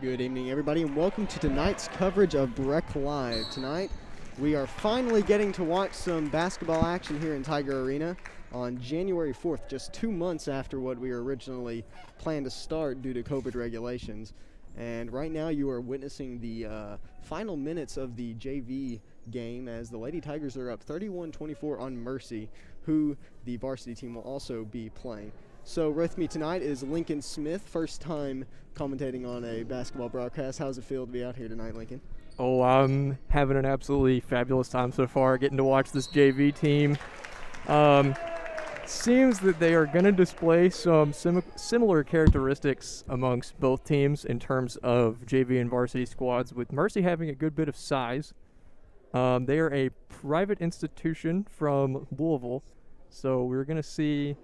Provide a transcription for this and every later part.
Good evening, everybody, and welcome to tonight's coverage of Breck Live. Tonight, we are finally getting to watch some basketball action here in Tiger Arena on January 4th, just 2 months after what we were originally planned to start due to COVID regulations. And right now, you are witnessing the final minutes of the JV game as the Lady Tigers are up 31-24 on Mercy, who the varsity team will also be playing. So with me tonight is Lincoln Smith, first time commentating on a basketball broadcast. How's it feel to be out here tonight, Lincoln? Oh, I'm having an absolutely fabulous time so far, getting to watch this JV team. Seems that they are going to display some similar characteristics amongst both teams in terms of JV and varsity squads, with Mercy having a good bit of size. They are a private institution from Louisville, so we're going to see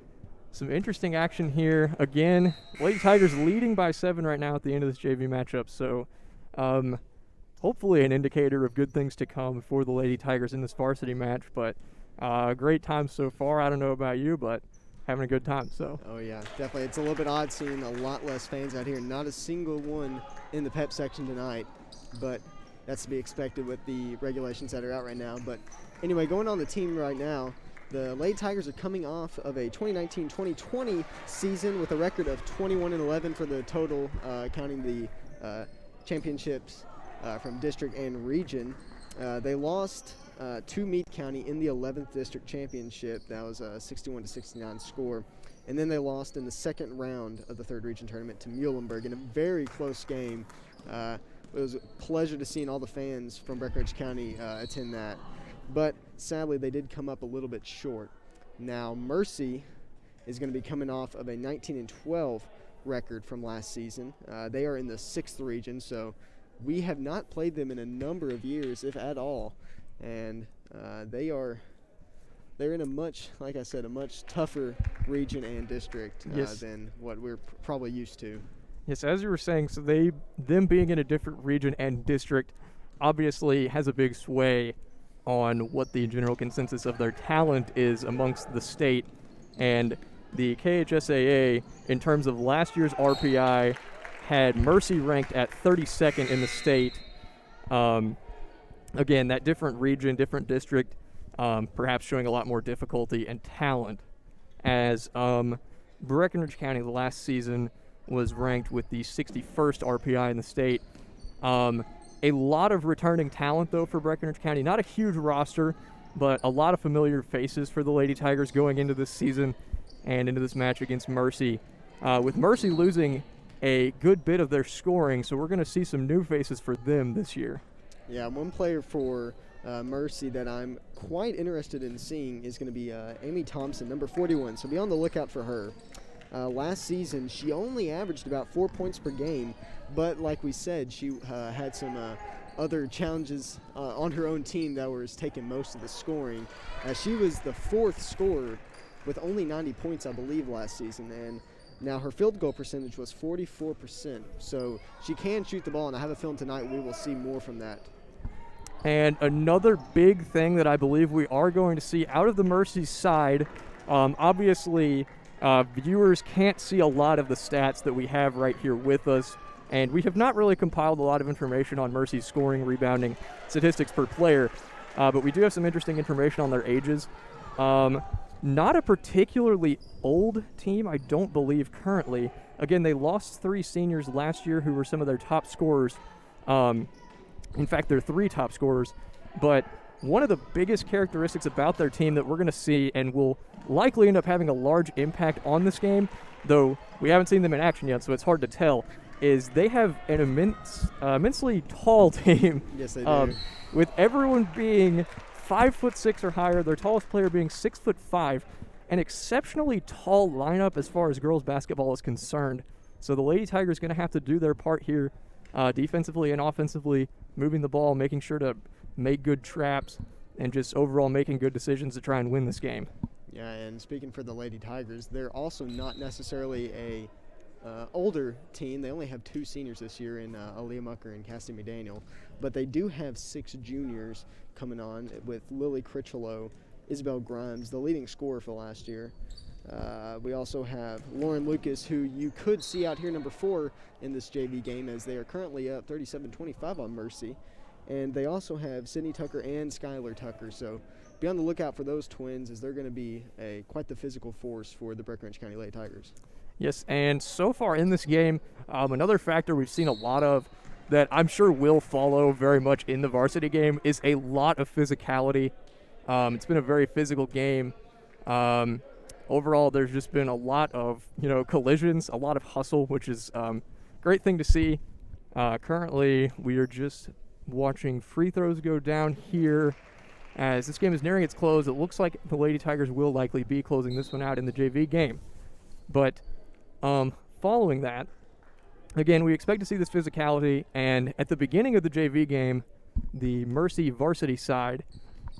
some interesting action here. Again, Lady Tigers leading by 7 right now at the end of this JV matchup, so hopefully an indicator of good things to come for the Lady Tigers in this varsity match. But great time so far. I don't know about you, but having a good time. So. Oh yeah, definitely. It's a little bit odd seeing a lot less fans out here. Not a single one in the pep section tonight, but that's to be expected with the regulations that are out right now. But anyway, going on the team right now, the Lady Tigers are coming off of a 2019-2020 season with a record of 21-11 for the total, counting the championships from district and region. They lost to Meade County in the 11th district championship. That was a 61-69 score. And then they lost in the second round of the third region tournament to Muhlenberg in a very close game. It was a pleasure to see all the fans from Breckinridge County attend that. But sadly, they did come up a little bit short. Now, Mercy is going to be coming off of a 19-12 record from last season. They are in the 6th region, so we have not played them in a number of years, if at all. And they're in a much, like I said, a much tougher region and district than what we're probably used to. Yes, as you were saying, so them being in a different region and district obviously has a big sway on what the general consensus of their talent is amongst the state. And the KHSAA, in terms of last year's RPI, had Mercy ranked at 32nd in the state. Again, that different region, different district, perhaps showing a lot more difficulty and talent. As Breckinridge County last season was ranked with the 61st RPI in the state. A lot of returning talent, though, for Breckinridge County. Not a huge roster, but a lot of familiar faces for the Lady Tigers going into this season and into this match against Mercy. With Mercy losing a good bit of their scoring, so we're going to see some new faces for them this year. Yeah, one player for Mercy that I'm quite interested in seeing is going to be Amy Thompson, number 41, so be on the lookout for her. Last season, she only averaged about 4 points per game, but like we said, she had some other challenges on her own team that was taking most of the scoring. She was the 4th scorer with only 90 points, I believe, last season, and now her field goal percentage was 44%, so she can shoot the ball, and I have a feeling tonight we will see more from that. And another big thing that I believe we are going to see out of the Mercy side, obviously, viewers can't see a lot of the stats that we have right here with us, and we have not really compiled a lot of information on Mercy's scoring, rebounding, statistics per player, but we do have some interesting information on their ages. Not a particularly old team, I don't believe, currently. Again, they lost 3 seniors last year who were some of their top scorers. In fact, they're 3 top scorers, but one of the biggest characteristics about their team that we're going to see and will likely end up having a large impact on this game, though we haven't seen them in action yet, so it's hard to tell, is they have an immensely tall team. Yes, they do. With everyone being 5'6" or higher, their tallest player being 6'5", an exceptionally tall lineup as far as girls basketball is concerned. So the Lady Tigers going to have to do their part here, defensively and offensively, moving the ball, making sure to make good traps, and just overall making good decisions to try and win this game. Yeah, and speaking for the Lady Tigers, they're also not necessarily a older team. They only have 2 seniors this year in Aleigha Mucker and Cassidy McDaniel, but they do have 6 juniors coming on with Lily Critchelow, Isabel Grimes, the leading scorer for last year, We also have Lauren Lucas, who you could see out here number 4 in this JV game, as they are currently up 37-25 on Mercy. And they also have Sydney Tucker and Skylar Tucker. So be on the lookout for those twins, as they're going to be quite the physical force for the Breckinridge County Lady Tigers. Yes, and so far in this game, another factor we've seen a lot of that I'm sure will follow very much in the varsity game is a lot of physicality. It's been a very physical game. Overall, there's just been a lot of collisions, a lot of hustle, which is great thing to see. Currently, we are just watching free throws go down here. As this game is nearing its close, it looks like the Lady Tigers will likely be closing this one out in the JV game. But following that, again, we expect to see this physicality, and at the beginning of the JV game, the Mercy varsity side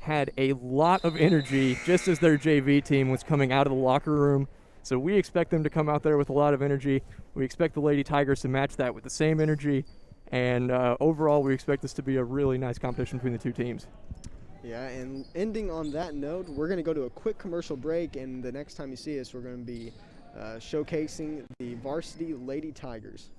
had a lot of energy just as their JV team was coming out of the locker room. So we expect them to come out there with a lot of energy. We expect the Lady Tigers to match that with the same energy, and overall we expect this to be a really nice competition between the two teams. Yeah, and ending on that note, we're going to go to a quick commercial break, and the next time you see us, we're going to be showcasing the varsity Lady Tigers.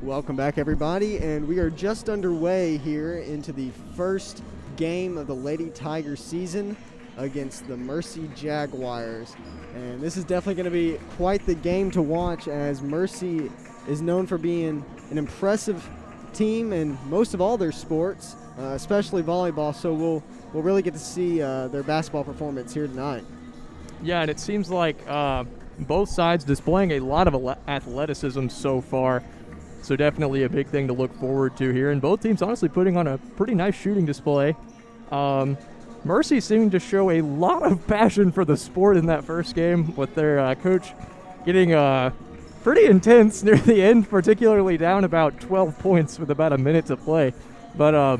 Welcome back, everybody, and we are just underway here into the first game of the Lady Tigers season against the Mercy Jaguars. And this is definitely going to be quite the game to watch, as Mercy is known for being an impressive team in most of all their sports, especially volleyball, so we'll really get to see their basketball performance here tonight. Yeah, and it seems like both sides displaying a lot of athleticism so far. So definitely a big thing to look forward to here. And both teams honestly putting on a pretty nice shooting display. Mercy seeming to show a lot of passion for the sport in that first game, with their coach getting pretty intense near the end, particularly down about 12 points with about a minute to play. But,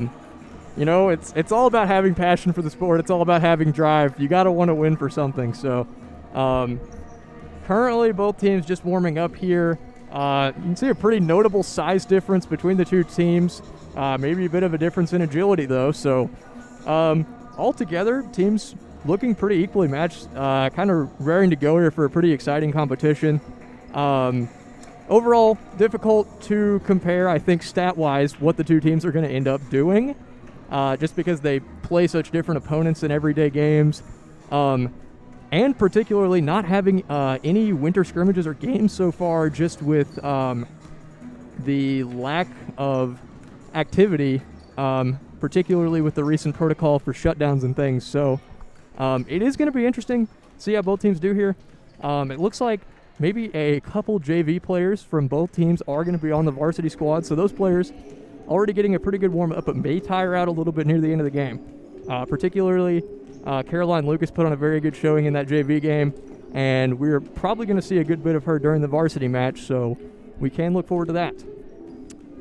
you know, it's all about having passion for the sport. It's all about having drive. You got to want to win for something. So currently both teams just warming up here. You can see a pretty notable size difference between the two teams. Maybe a bit of a difference in agility, though. So altogether, teams looking pretty equally matched. Kind of raring to go here for a pretty exciting competition. Overall, difficult to compare, I think, stat-wise, what the two teams are going to end up doing, just because they play such different opponents in everyday games. And particularly not having any winter scrimmages or games so far, just with the lack of activity, particularly with the recent protocol for shutdowns and things. So it is going to be interesting to see how both teams do here. It looks like maybe a couple JV players from both teams are going to be on the varsity squad. So those players already getting a pretty good warm-up, but may tire out a little bit near the end of the game. Particularly Caroline Lucas put on a very good showing in that JV game, and we're probably going to see a good bit of her during the varsity match, so we can look forward to that.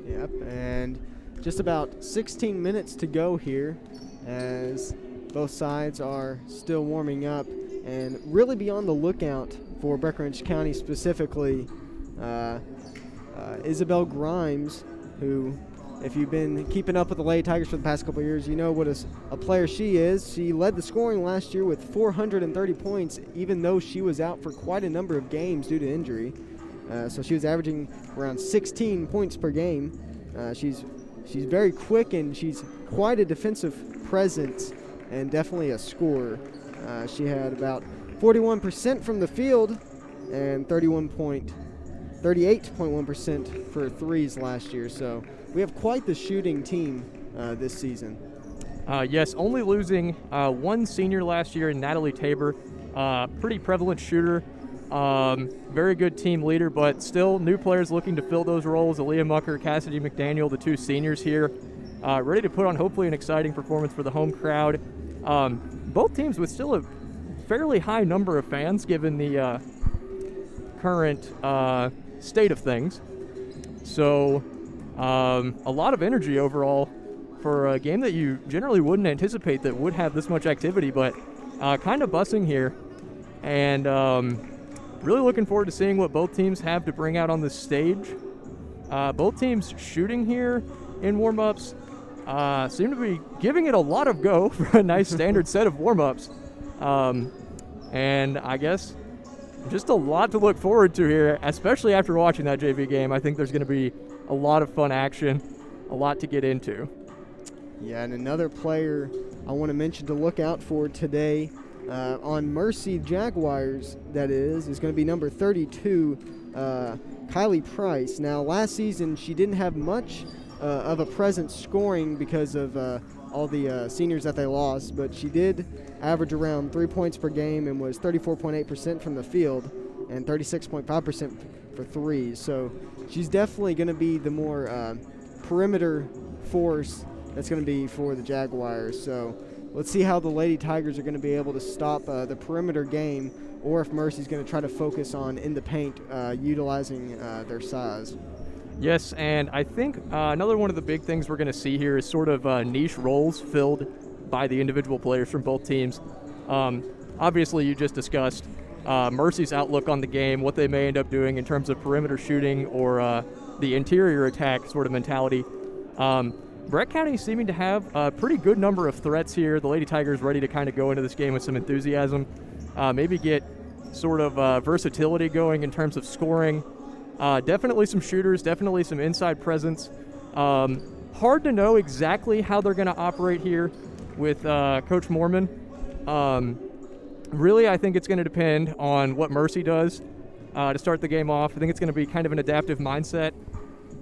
Yep, and just about 16 minutes to go here as both sides are still warming up, and really be on the lookout for Breckinridge County specifically. Isabel Grimes, who, if you've been keeping up with the Lady Tigers for the past couple of years, you know what a player she is. She led the scoring last year with 430 points, even though she was out for quite a number of games due to injury. So she was averaging around 16 points per game. She's very quick, and she's quite a defensive presence and definitely a scorer. She had about 41% from the field and 38.1% for threes last year. So we have quite the shooting team this season. Yes, only losing one senior last year in Natalie Tabor. Pretty prevalent shooter. Very good team leader, but still new players looking to fill those roles. Aleigha Mucker, Cassidy, McDaniel, the two seniors here, ready to put on hopefully an exciting performance for the home crowd. Both teams with still a fairly high number of fans given the current state of things. So a lot of energy overall for a game that you generally wouldn't anticipate that would have this much activity, but kind of buzzing here. And really looking forward to seeing what both teams have to bring out on this stage. Both teams shooting here in warm-ups seem to be giving it a lot of go for a nice standard set of warm-ups. And I guess just a lot to look forward to here, especially after watching that JV game. I think there's going to be a lot of fun action, a lot to get into. Yeah, and another player I want to mention to look out for today on Mercy Jaguars, that is going to be number 32, Kylie Price. Now, last season she didn't have much of a presence scoring because of all the seniors that they lost, but she did average around 3 points per game and was 34.8% from the field and 36.5% for threes. So she's definitely going to be the more perimeter force that's going to be for the Jaguars. So let's see how the Lady Tigers are going to be able to stop the perimeter game, or if Mercy's going to try to focus on in the paint, utilizing their size. Yes, and I think another one of the big things we're going to see here is sort of niche roles filled by the individual players from both teams. Obviously, you just discussed Mercy's outlook on the game, what they may end up doing in terms of perimeter shooting or the interior attack sort of mentality. Breck County seeming to have a pretty good number of threats here. The Lady Tigers ready to kind of go into this game with some enthusiasm, maybe get sort of versatility going in terms of scoring. Definitely some shooters, definitely some inside presence. Hard to know exactly how they're going to operate here with Coach Mormon. Really, I think it's going to depend on what Mercy does to start the game off. I think it's going to be kind of an adaptive mindset.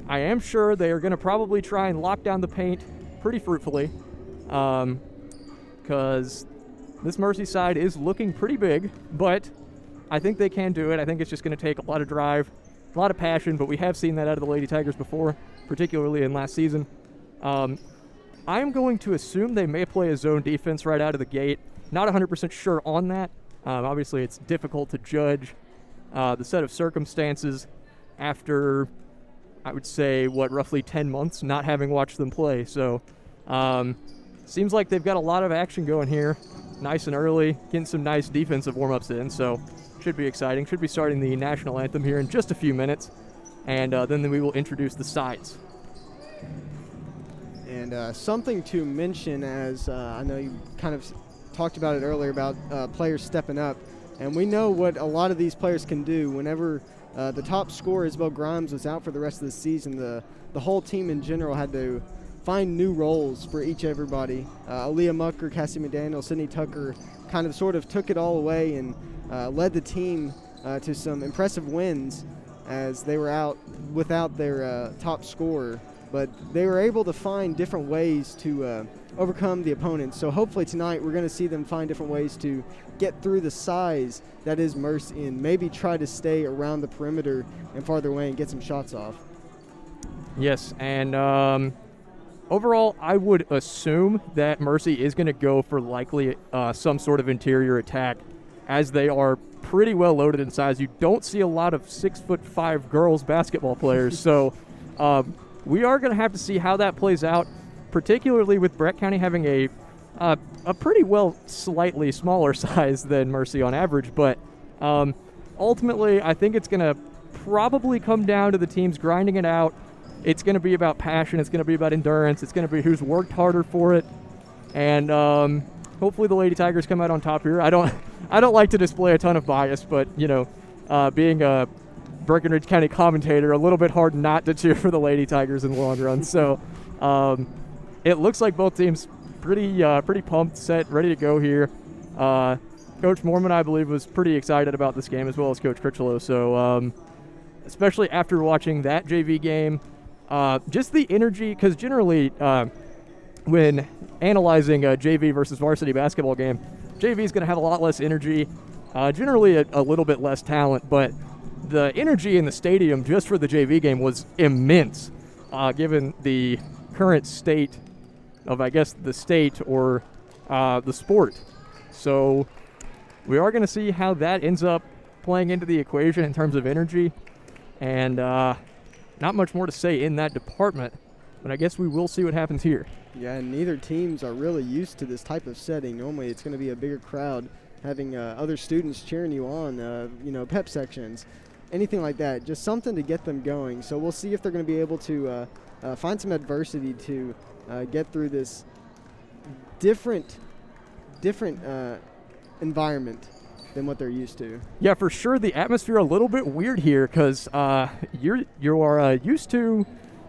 I am sure they are going to probably try and lock down the paint pretty fruitfully, because this Mercy side is looking pretty big, but I think they can do it. I think it's just going to take a lot of drive, a lot of passion, but we have seen that out of the Lady Tigers before, particularly in last season. I'm going to assume they may play a zone defense right out of the gate. Not 100% sure on that. Obviously, it's difficult to judge the set of circumstances after, I would say, roughly 10 months not having watched them play. So, seems like they've got a lot of action going here. Nice and early, getting some nice defensive warm-ups in, so should be exciting. Should be starting the national anthem here in just a few minutes, and then we will introduce the sides. And something to mention, as I know you kind of talked about it earlier about players stepping up, and we know what a lot of these players can do. Whenever the top scorer, Isabel Grimes, was out for the rest of the season, the whole team in general had to find new roles for everybody. Aleigha Mucker, Cassidy McDaniel, Sydney Tucker kind of sort of took it all away and led the team to some impressive wins as they were out without their top scorer. But they were able to find different ways to overcome the opponents. So hopefully tonight we're going to see them find different ways to get through the size that is Mercy and maybe try to stay around the perimeter and farther away and get some shots off. Yes, and overall I would assume that Mercy is going to go for likely some sort of interior attack, as they are pretty well loaded in size. You don't see a lot of 6'5" girls basketball players, so we are going to have to see how that plays out, particularly with Breck County having a pretty slightly smaller size than Mercy on average. But ultimately, I think it's going to probably come down to the teams grinding it out. It's going to be about passion. It's going to be about endurance. It's going to be who's worked harder for it. And hopefully the Lady Tigers come out on top here. I don't like to display a ton of bias, but, being a Breckinridge County commentator, a little bit hard not to cheer for the Lady Tigers in the long run. So it looks like both teams pretty pumped, set, ready to go here. Coach Mormon, I believe, was pretty excited about this game, as well as Coach Critchelow. So especially after watching that JV game, just the energy, because generally when analyzing a JV versus varsity basketball game, JV is going to have a lot less energy, generally a little bit less talent, but the energy in the stadium just for the JV game was immense, given the current state of, I guess, the state or the sport. So we are going to see how that ends up playing into the equation in terms of energy, and not much more to say in that department, but I guess we will see what happens here. Yeah, and neither teams are really used to this type of setting. Normally it's going to be a bigger crowd, having other students cheering you on, pep sections, anything like that, just something to get them going. So we'll see if they're going to be able to find some adversity to get through this different environment than what they're used to. Yeah, for sure. The atmosphere a little bit weird here, because you are used to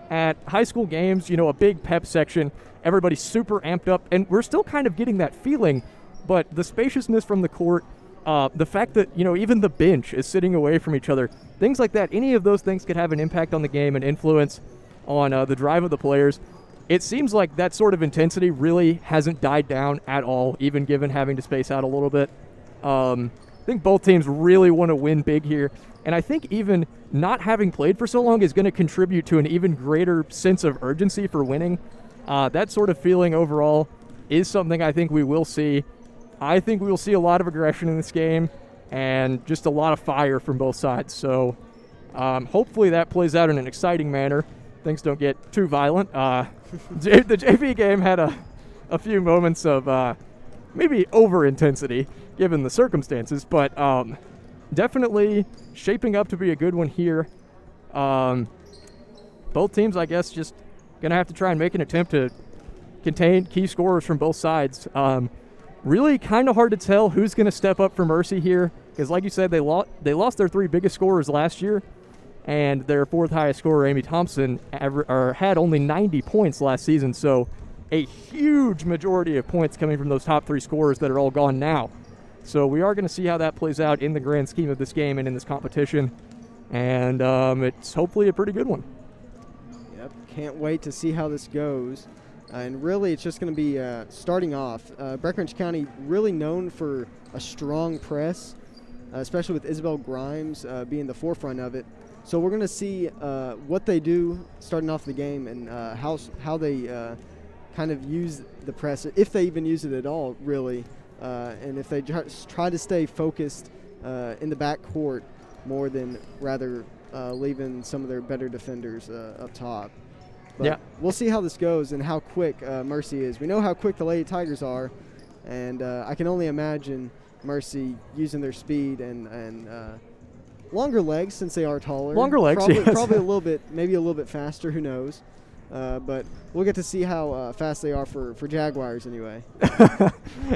at high school games, a big pep section, everybody's super amped up, and we're still kind of getting that feeling. But the spaciousness from the court, the fact that, even the bench is sitting away from each other, things like that, any of those things could have an impact on the game and influence on the drive of the players. It seems like that sort of intensity really hasn't died down at all, even given having to space out a little bit. I think both teams really want to win big here, and I think even not having played for so long is going to contribute to an even greater sense of urgency for winning. That sort of feeling overall is something I think we will see. I think we will see a lot of aggression in this game and just a lot of fire from both sides. So hopefully that plays out in an exciting manner. Things don't get too violent. The JV game had a few moments of maybe over-intensity given the circumstances, but definitely shaping up to be a good one here. Both teams, I guess, just going to have to try and make an attempt to contain key scorers from both sides. Really kind of hard to tell who's going to step up for Mercy here, because like you said, they lost their three biggest scorers last year, and their fourth highest scorer, Amy Thompson, had only 90 points last season. So a huge majority of points coming from those top 3 scorers that are all gone now. So we are going to see how that plays out in the grand scheme of this game and in this competition. And it's hopefully a pretty good one. Yep, can't wait to see how this goes. And really, it's just going to be starting off. Breckinridge County really known for a strong press, especially with Isabel Grimes being the forefront of it. So we're going to see what they do starting off the game and how they kind of use the press, if they even use it at all, really. And if they try to stay focused in the back court more than rather leaving some of their better defenders up top. But yeah, we'll see how this goes and how quick Mercy is. We know how quick the Lady Tigers are, and I can only imagine Mercy using their speed and longer legs since they are taller. Longer legs, probably, yes. Probably a little bit, maybe a little bit faster, who knows. But we'll get to see how fast they are for Jaguars anyway.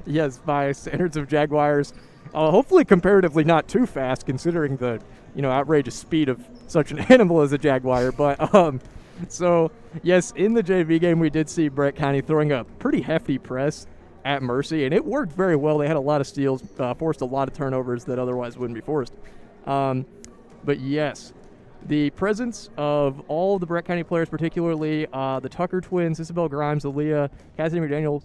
Yes, by standards of Jaguars. Hopefully comparatively not too fast considering the outrageous speed of such an animal as a Jaguar. But so, yes, in the JV game we did see Brett County throwing a pretty hefty press at Mercy, and it worked very well. They had a lot of steals, forced a lot of turnovers that otherwise wouldn't be forced. But yes, the presence of all the Brett County players, particularly the Tucker twins, Isabel Grimes, Aleigha, Cassidy McDaniel,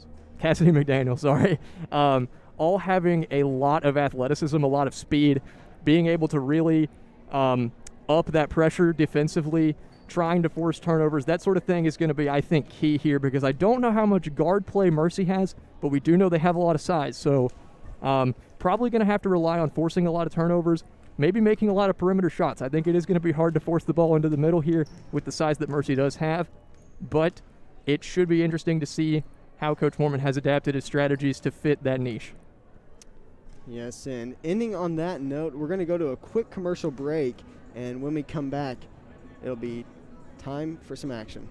all having a lot of athleticism, a lot of speed, being able to really up that pressure defensively, trying to force turnovers, that sort of thing is going to be, I think, key here, because I don't know how much guard play Mercy has, but we do know they have a lot of size. So probably going to have to rely on forcing a lot of turnovers, maybe making a lot of perimeter shots. I think it is going to be hard to force the ball into the middle here with the size that Mercy does have, but it should be interesting to see how Coach Mormon has adapted his strategies to fit that niche. Yes, and ending on that note, we're going to go to a quick commercial break, and when we come back, it'll be time for some action.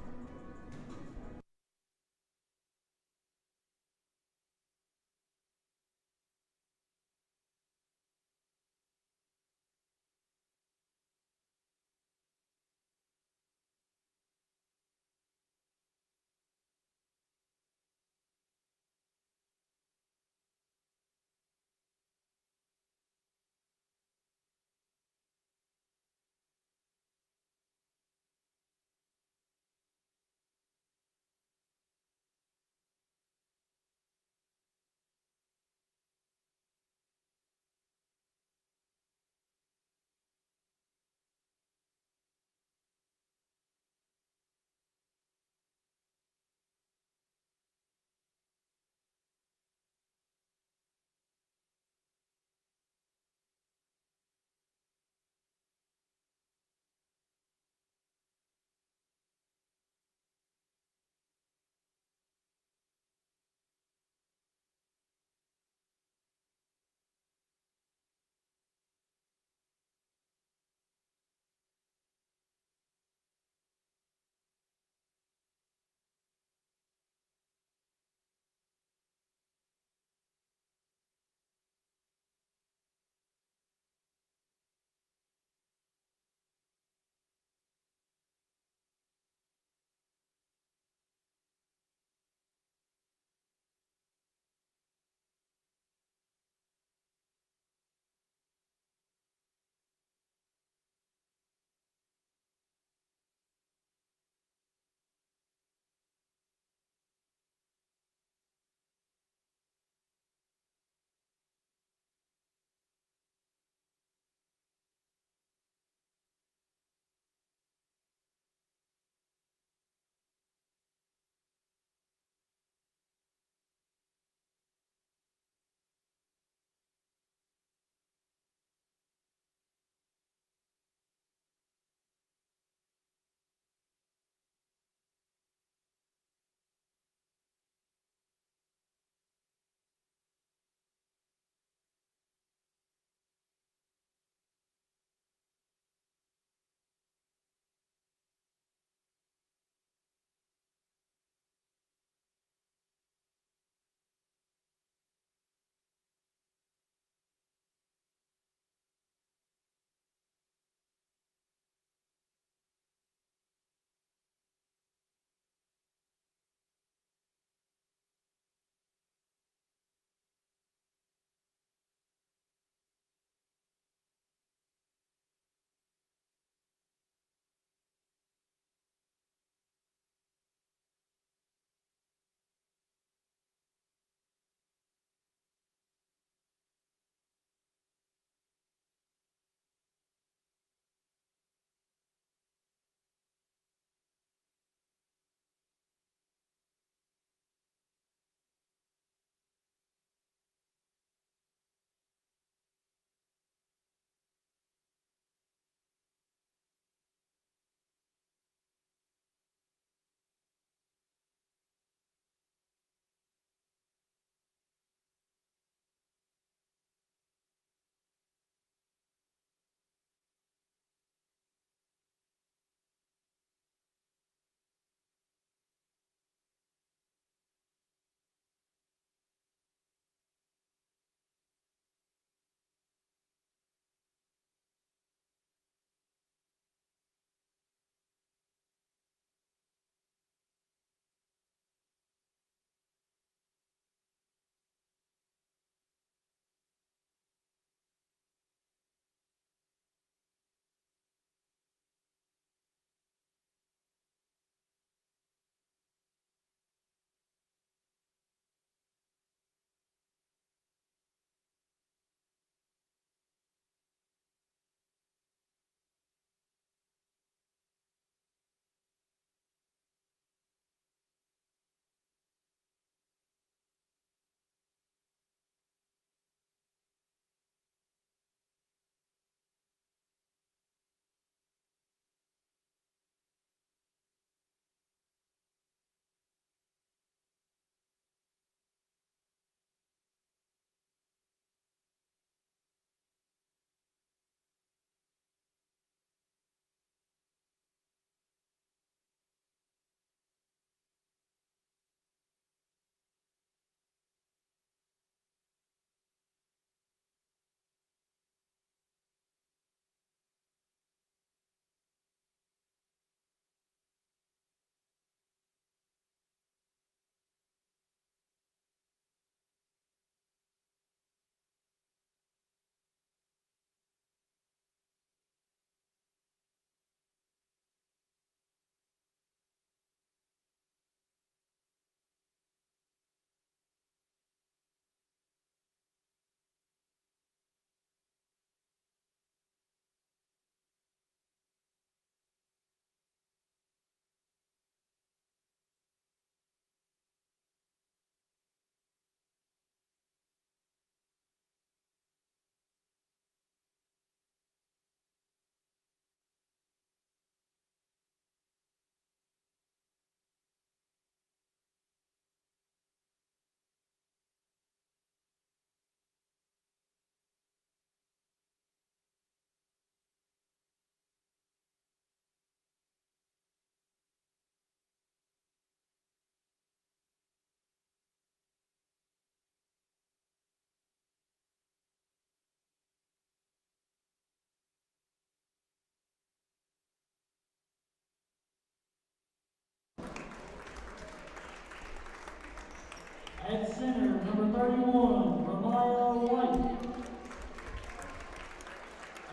number 31, Wright.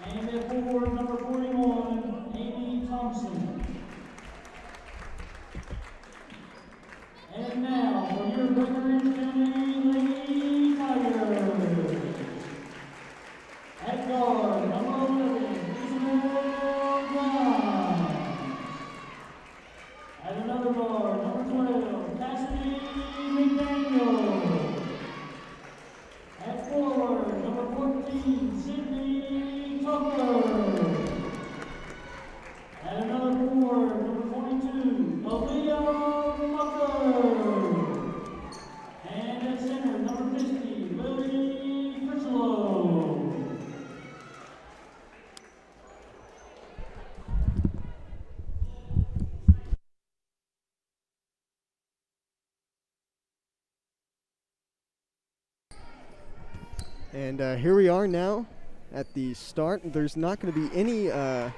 And at forward, number 41, Amy Thompson. And now, for your Breckinridge County Lady Tigers. At guard, number 11, Isabel Brown. At another guard, number 12, Cassidy McDaniel. At forward, number 14, Sydney Tucker. At another forward, number 42, Aleigha Mucker. And at center, number 50, Lily Critchelow. And here we are now at the start. There's not going to be any, it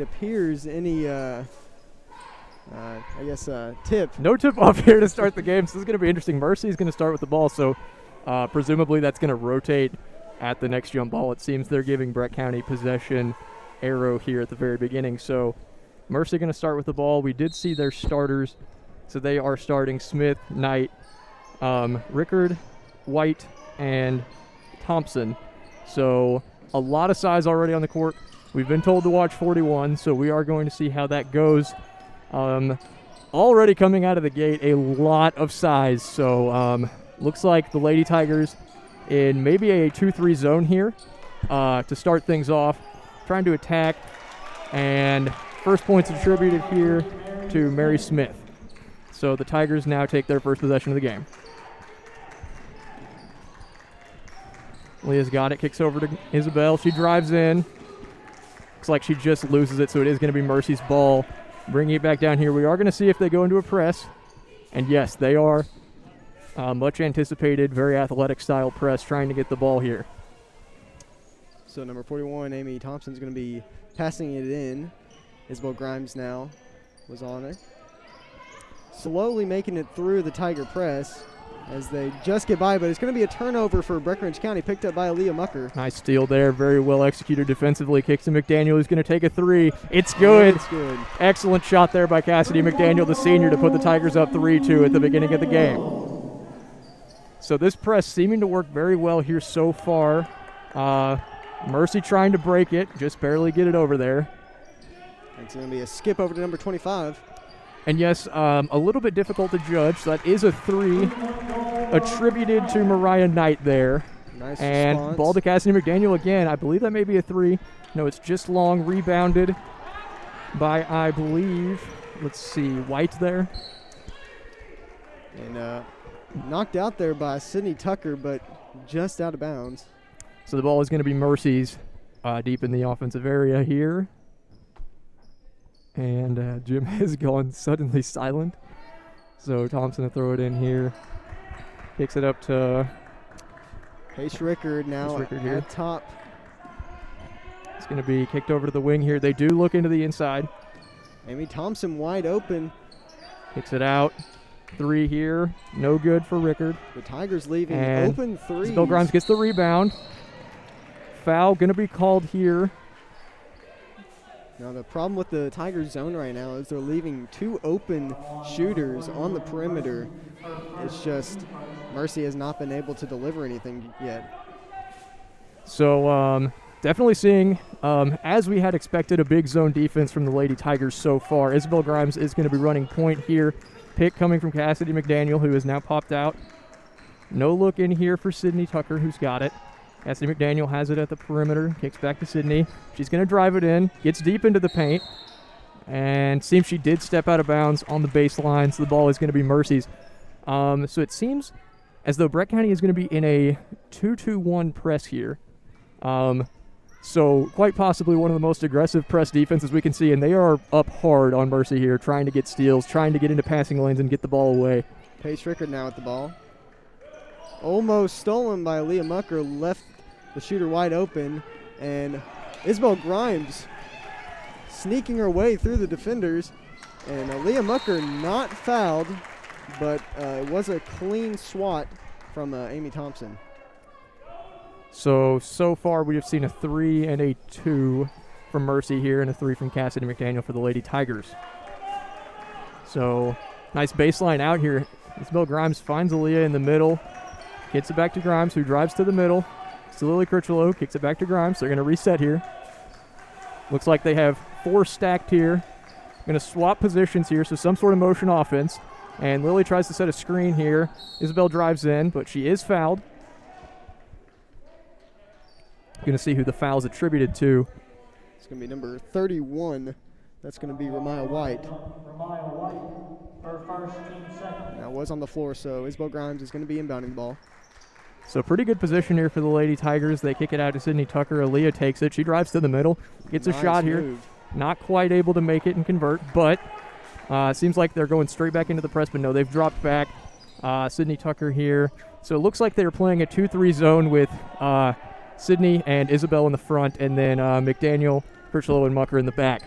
appears, any, I guess, tip. No tip off here to start the game, so this is going to be interesting. Mercy's going to start with the ball, so presumably that's going to rotate at the next jump ball. It seems they're giving Breck County possession arrow here at the very beginning. So Mercy going to start with the ball. We did see their starters, so they are starting Smith, Knight, Rickard, White, and Thompson. So a lot of size already on the court. We've been told to watch 41, so we are going to see how that goes. Already coming out of the gate, a lot of size. So looks like the Lady Tigers in maybe a 2-3 zone here to start things off, trying to attack. And first points attributed here to Mary Smith. So the Tigers now take their first possession of the game. Leah's got it, kicks over to Isabel. She drives in. Looks like she just loses it, so it is going to be Mercy's ball. Bringing it back down here. We are going to see if they go into a press. And yes, they are. Much anticipated, very athletic style press, trying to get the ball here. So number 41, Amy Thompson's going to be passing it in. Isabel Grimes now was on it. Slowly making it through the Tiger press as they just get by, but it's going to be a turnover for Breckinridge County, picked up by Aleigha Mucker. Nice steal there, very well executed defensively. Kicks to McDaniel, who's going to take a three. It's good. It's good. Excellent shot there by Cassidy McDaniel, the senior, to put the Tigers up 3-2 at the beginning of the game. So this press seeming to work very well here so far. Mercy trying to break it, just barely get it over there. It's going to be a skip over to number 25. And yes, a little bit difficult to judge. So that is a three attributed to Mariah Knight there. Nice and response. Ball to Cassidy McDaniel again. I believe that may be a three. No, it's just long, rebounded by, I believe, let's see, White there. And knocked out there by Sydney Tucker, but just out of bounds. So the ball is going to be Mercy's deep in the offensive area here. And Jim has gone suddenly silent. So Thompson to throw it in here. Kicks it up to Pace Rickard now at top. It's going to be kicked over to the wing here. They do look into the inside. Amy Thompson wide open. Kicks it out. Three here. No good for Rickard. The Tigers leaving and open threes. Bill Grimes gets the rebound. Foul going to be called here. Now the problem with the Tigers zone right now is they're leaving two open shooters on the perimeter. It's just Mercy has not been able to deliver anything yet. So definitely seeing, as we had expected, a big zone defense from the Lady Tigers so far. Isabel Grimes is going to be running point here. Pick coming from Cassidy McDaniel, who has now popped out. No look in here for Sydney Tucker, who's got it. Cassidy McDaniel has it at the perimeter, kicks back to Sydney. She's going to drive it in, gets deep into the paint, and seems she did step out of bounds on the baseline, so the ball is going to be Mercy's. So it seems as though Breck County is going to be in a 2-2-1 press here. So quite possibly one of the most aggressive press defenses we can see, and they are up hard on Mercy here, trying to get steals, trying to get into passing lanes and get the ball away. Pace Rickard now at the ball. Almost stolen by Aleigha Mucker, left the shooter wide open, and Isabel Grimes sneaking her way through the defenders, and Aleigha Mucker not fouled, but it was a clean swat from Amy Thompson. So far we have seen a 3 and a 2 from Mercy here and a 3 from Cassidy McDaniel for the Lady Tigers. So nice baseline out here. Isabel Grimes finds Aleigha in the middle, gets it back to Grimes, who drives to the middle. Lily Critchelow kicks it back to Grimes. They're going to reset here. Looks like they have 4 stacked here. Going to swap positions here, so some sort of motion offense. And Lily tries to set a screen here. Isabel drives in, but she is fouled. Going to see who the foul's attributed to. It's going to be number 31. That's going to be Ramiah White. Ramiah White, her first, team second. Now was on the floor, so Isabel Grimes is going to be inbounding the ball. So pretty good position here for the Lady Tigers. They kick it out to Sydney Tucker. Aleigha takes it. She drives to the middle, gets a shot here. Move. Not quite able to make it and convert, but seems like they're going straight back into the press, but no, they've dropped back. Sydney Tucker here. So it looks like they're playing a 2-3 zone with Sydney and Isabel in the front, and then McDaniel, Critchelow, and Mucker in the back.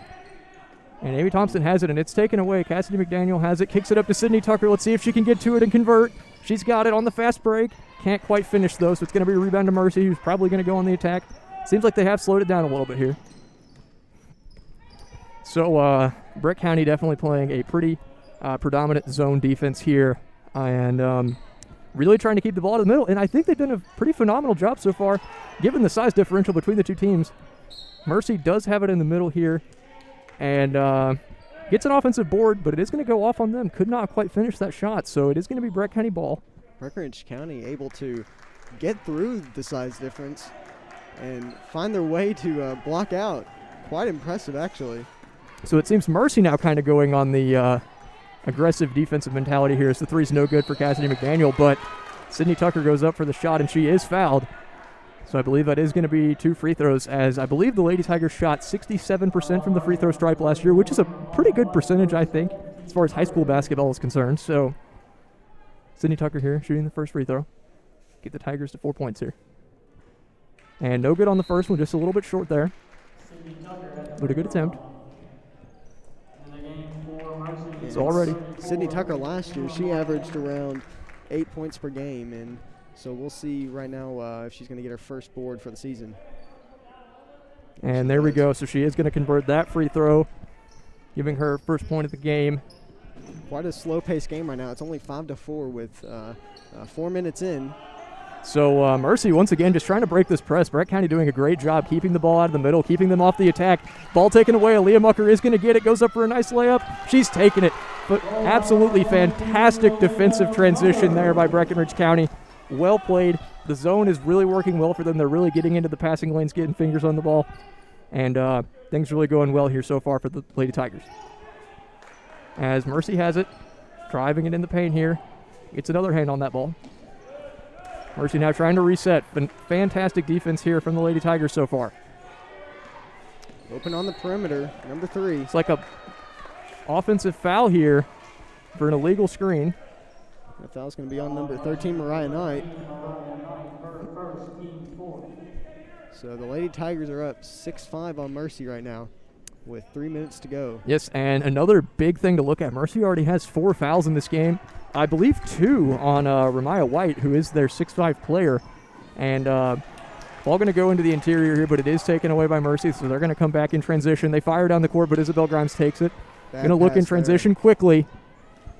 And Amy Thompson has it, and it's taken away. Cassidy McDaniel has it, kicks it up to Sydney Tucker. Let's see if she can get to it and convert. She's got it on the fast break. Can't quite finish, though, so it's going to be a rebound to Mercy, who's probably going to go on the attack. Seems like they have slowed it down a little bit here. So Breck County definitely playing a pretty predominant zone defense here, and really trying to keep the ball in the middle. And I think they've done a pretty phenomenal job so far, given the size differential between the two teams. Mercy does have it in the middle here, and gets an offensive board, but it is going to go off on them. Could not quite finish that shot, so it is going to be Breck County ball. Breckinridge County able to get through the size difference and find their way to block out. Quite impressive, actually. So it seems Mercy now kind of going on the aggressive defensive mentality here. So the three's no good for Cassidy McDaniel, but Sydney Tucker goes up for the shot, and she is fouled. So I believe that is going to be 2 free throws, as I believe the Lady Tigers shot 67% from the free throw stripe last year, which is a pretty good percentage, I think, as far as high school basketball is concerned. So Sydney Tucker here shooting the first free throw. Get the Tigers to 4 points here. And no good on the first one, just a little bit short there. But a good attempt. It's already. Sydney Tucker last year, she averaged around 8 points per game, and so we'll see right now if she's going to get her first board for the season. And there we go. So she is going to convert that free throw, giving her first point of the game. Quite a slow-paced game right now. It's only 5-4 with 4 minutes in. So Mercy, once again, just trying to break this press. Breck County doing a great job keeping the ball out of the middle, keeping them off the attack. Ball taken away. Aleigha Mucker is going to get it. Goes up for a nice layup. She's taken it. But absolutely fantastic defensive transition there by Breckinridge County. Well played. The zone is really working well for them. They're really getting into the passing lanes, getting fingers on the ball. And things really going well here so far for the Lady Tigers. As Mercy has it, driving it in the paint here. Gets another hand on that ball. Mercy now trying to reset. Fantastic defense here from the Lady Tigers so far. Open on the perimeter, number 3. It's like a offensive foul here for an illegal screen. That foul's going to be on number 13, Mariah Knight. So the Lady Tigers are up 6-5 on Mercy right now with 3 minutes to go. Yes, and another big thing to look at. Mercy already has 4 fouls in this game. I believe 2 on Ramiah White, who is their 6'5 player. And ball going to go into the interior here, but it is taken away by Mercy, so they're going to come back in transition. They fire down the court, but Isabel Grimes takes it. Going to look in transition quickly.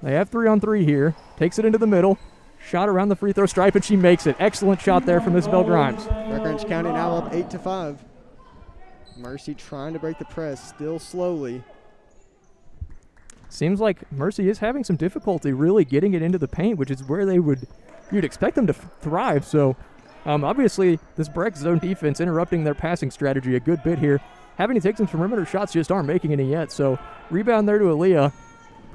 They have 3-on-3 here. Takes it into the middle. Shot around the free throw stripe, and she makes it. Excellent shot there from Isabel Grimes. Breckinridge County now up 8-5. Mercy trying to break the press, still slowly. Seems like Mercy is having some difficulty really getting it into the paint, which is where you'd expect them to thrive. So obviously this Breck zone defense interrupting their passing strategy a good bit here. Having to take some perimeter shots, just aren't making any yet. So rebound there to Aleigha.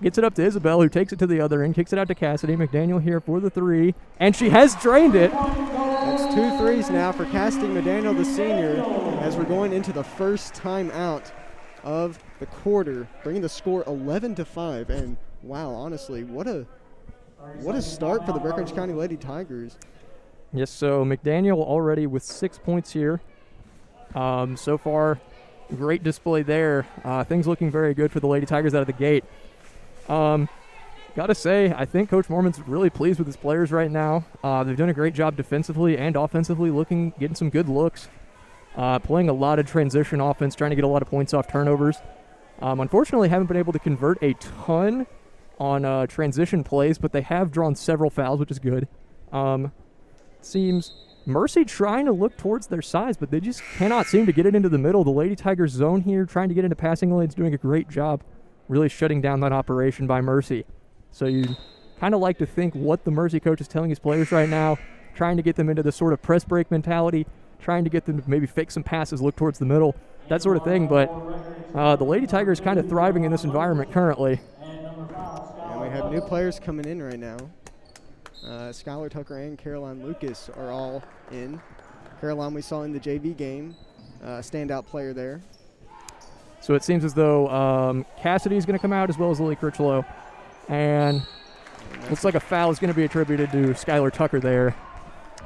Gets it up to Isabel, who takes it to the other end, kicks it out to Cassidy. McDaniel here for the 3, and she has drained it. That's 2 threes now for Cassidy McDaniel, the senior, as we're going into the first timeout of the quarter, bringing the score 11-5. And wow, honestly, what a start for the Breckinridge County Lady Tigers. Yes, so McDaniel already with 6 points here. So far, great display there. Things looking very good for the Lady Tigers out of the gate. Gotta say, I think Coach Mormon's really pleased with his players right now. They've done a great job defensively and offensively, getting some good looks. Playing a lot of transition offense, trying to get a lot of points off turnovers. Unfortunately, haven't been able to convert a ton on transition plays, but they have drawn several fouls, which is good. Seems Mercy trying to look towards their sides, but they just cannot seem to get it into the middle. The Lady Tigers zone here, trying to get into passing lanes, doing a great job, really shutting down that operation by Mercy. So you kind of like to think what the Mercy coach is telling his players right now, trying to get them into the sort of press break mentality, trying to get them to maybe fake some passes, look towards the middle, that sort of thing. But the Lady Tigers kind of thriving in this environment currently. And we have new players coming in right now. Skylar Tucker and Caroline Lucas are all in. Caroline we saw in the JV game, standout player there. So it seems as though Cassidy is going to come out as well as Lily Critchelow. And looks like a foul is going to be attributed to Skylar Tucker there.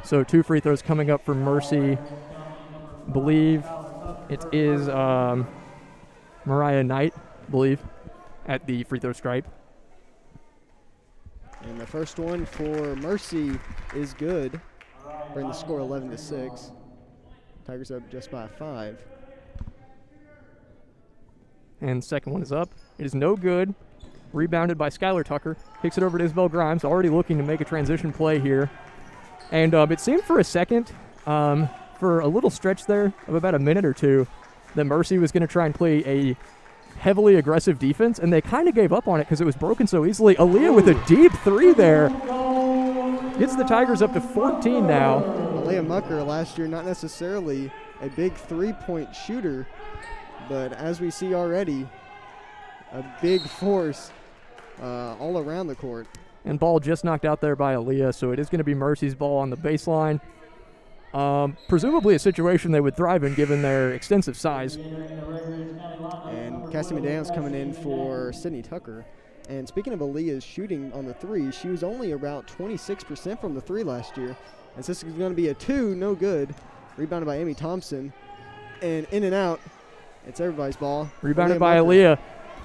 So 2 free throws coming up for Mercy. I believe it is Mariah Knight, at the free throw stripe. And the first one for Mercy is good. Bring the score 11-6. Tigers up just by 5. And the second one is up. It is no good. Rebounded by Skylar Tucker. Kicks it over to Isabel Grimes, already looking to make a transition play here. And it seemed for a second, for a little stretch there of about a minute or two, that Mercy was going to try and play a heavily aggressive defense, and they kind of gave up on it because it was broken so easily. Aleigha with a deep 3 there. Gets the Tigers up to 14 now. Aleigha Mucker last year not necessarily a big 3-point shooter, but as we see already, a big force all around the court. And ball just knocked out there by Aleigha, so it is going to be Mercy's ball on the baseline. Presumably a situation they would thrive in given their extensive size. And Cassidy McDaniel's coming in for Sydney Tucker. And speaking of Aleigha's shooting on the 3, she was only about 26% from the 3 last year. And so this is going to be a 2, no good. Rebounded by Amy Thompson. And in and out, it's everybody's ball. Rebounded by Aleigha.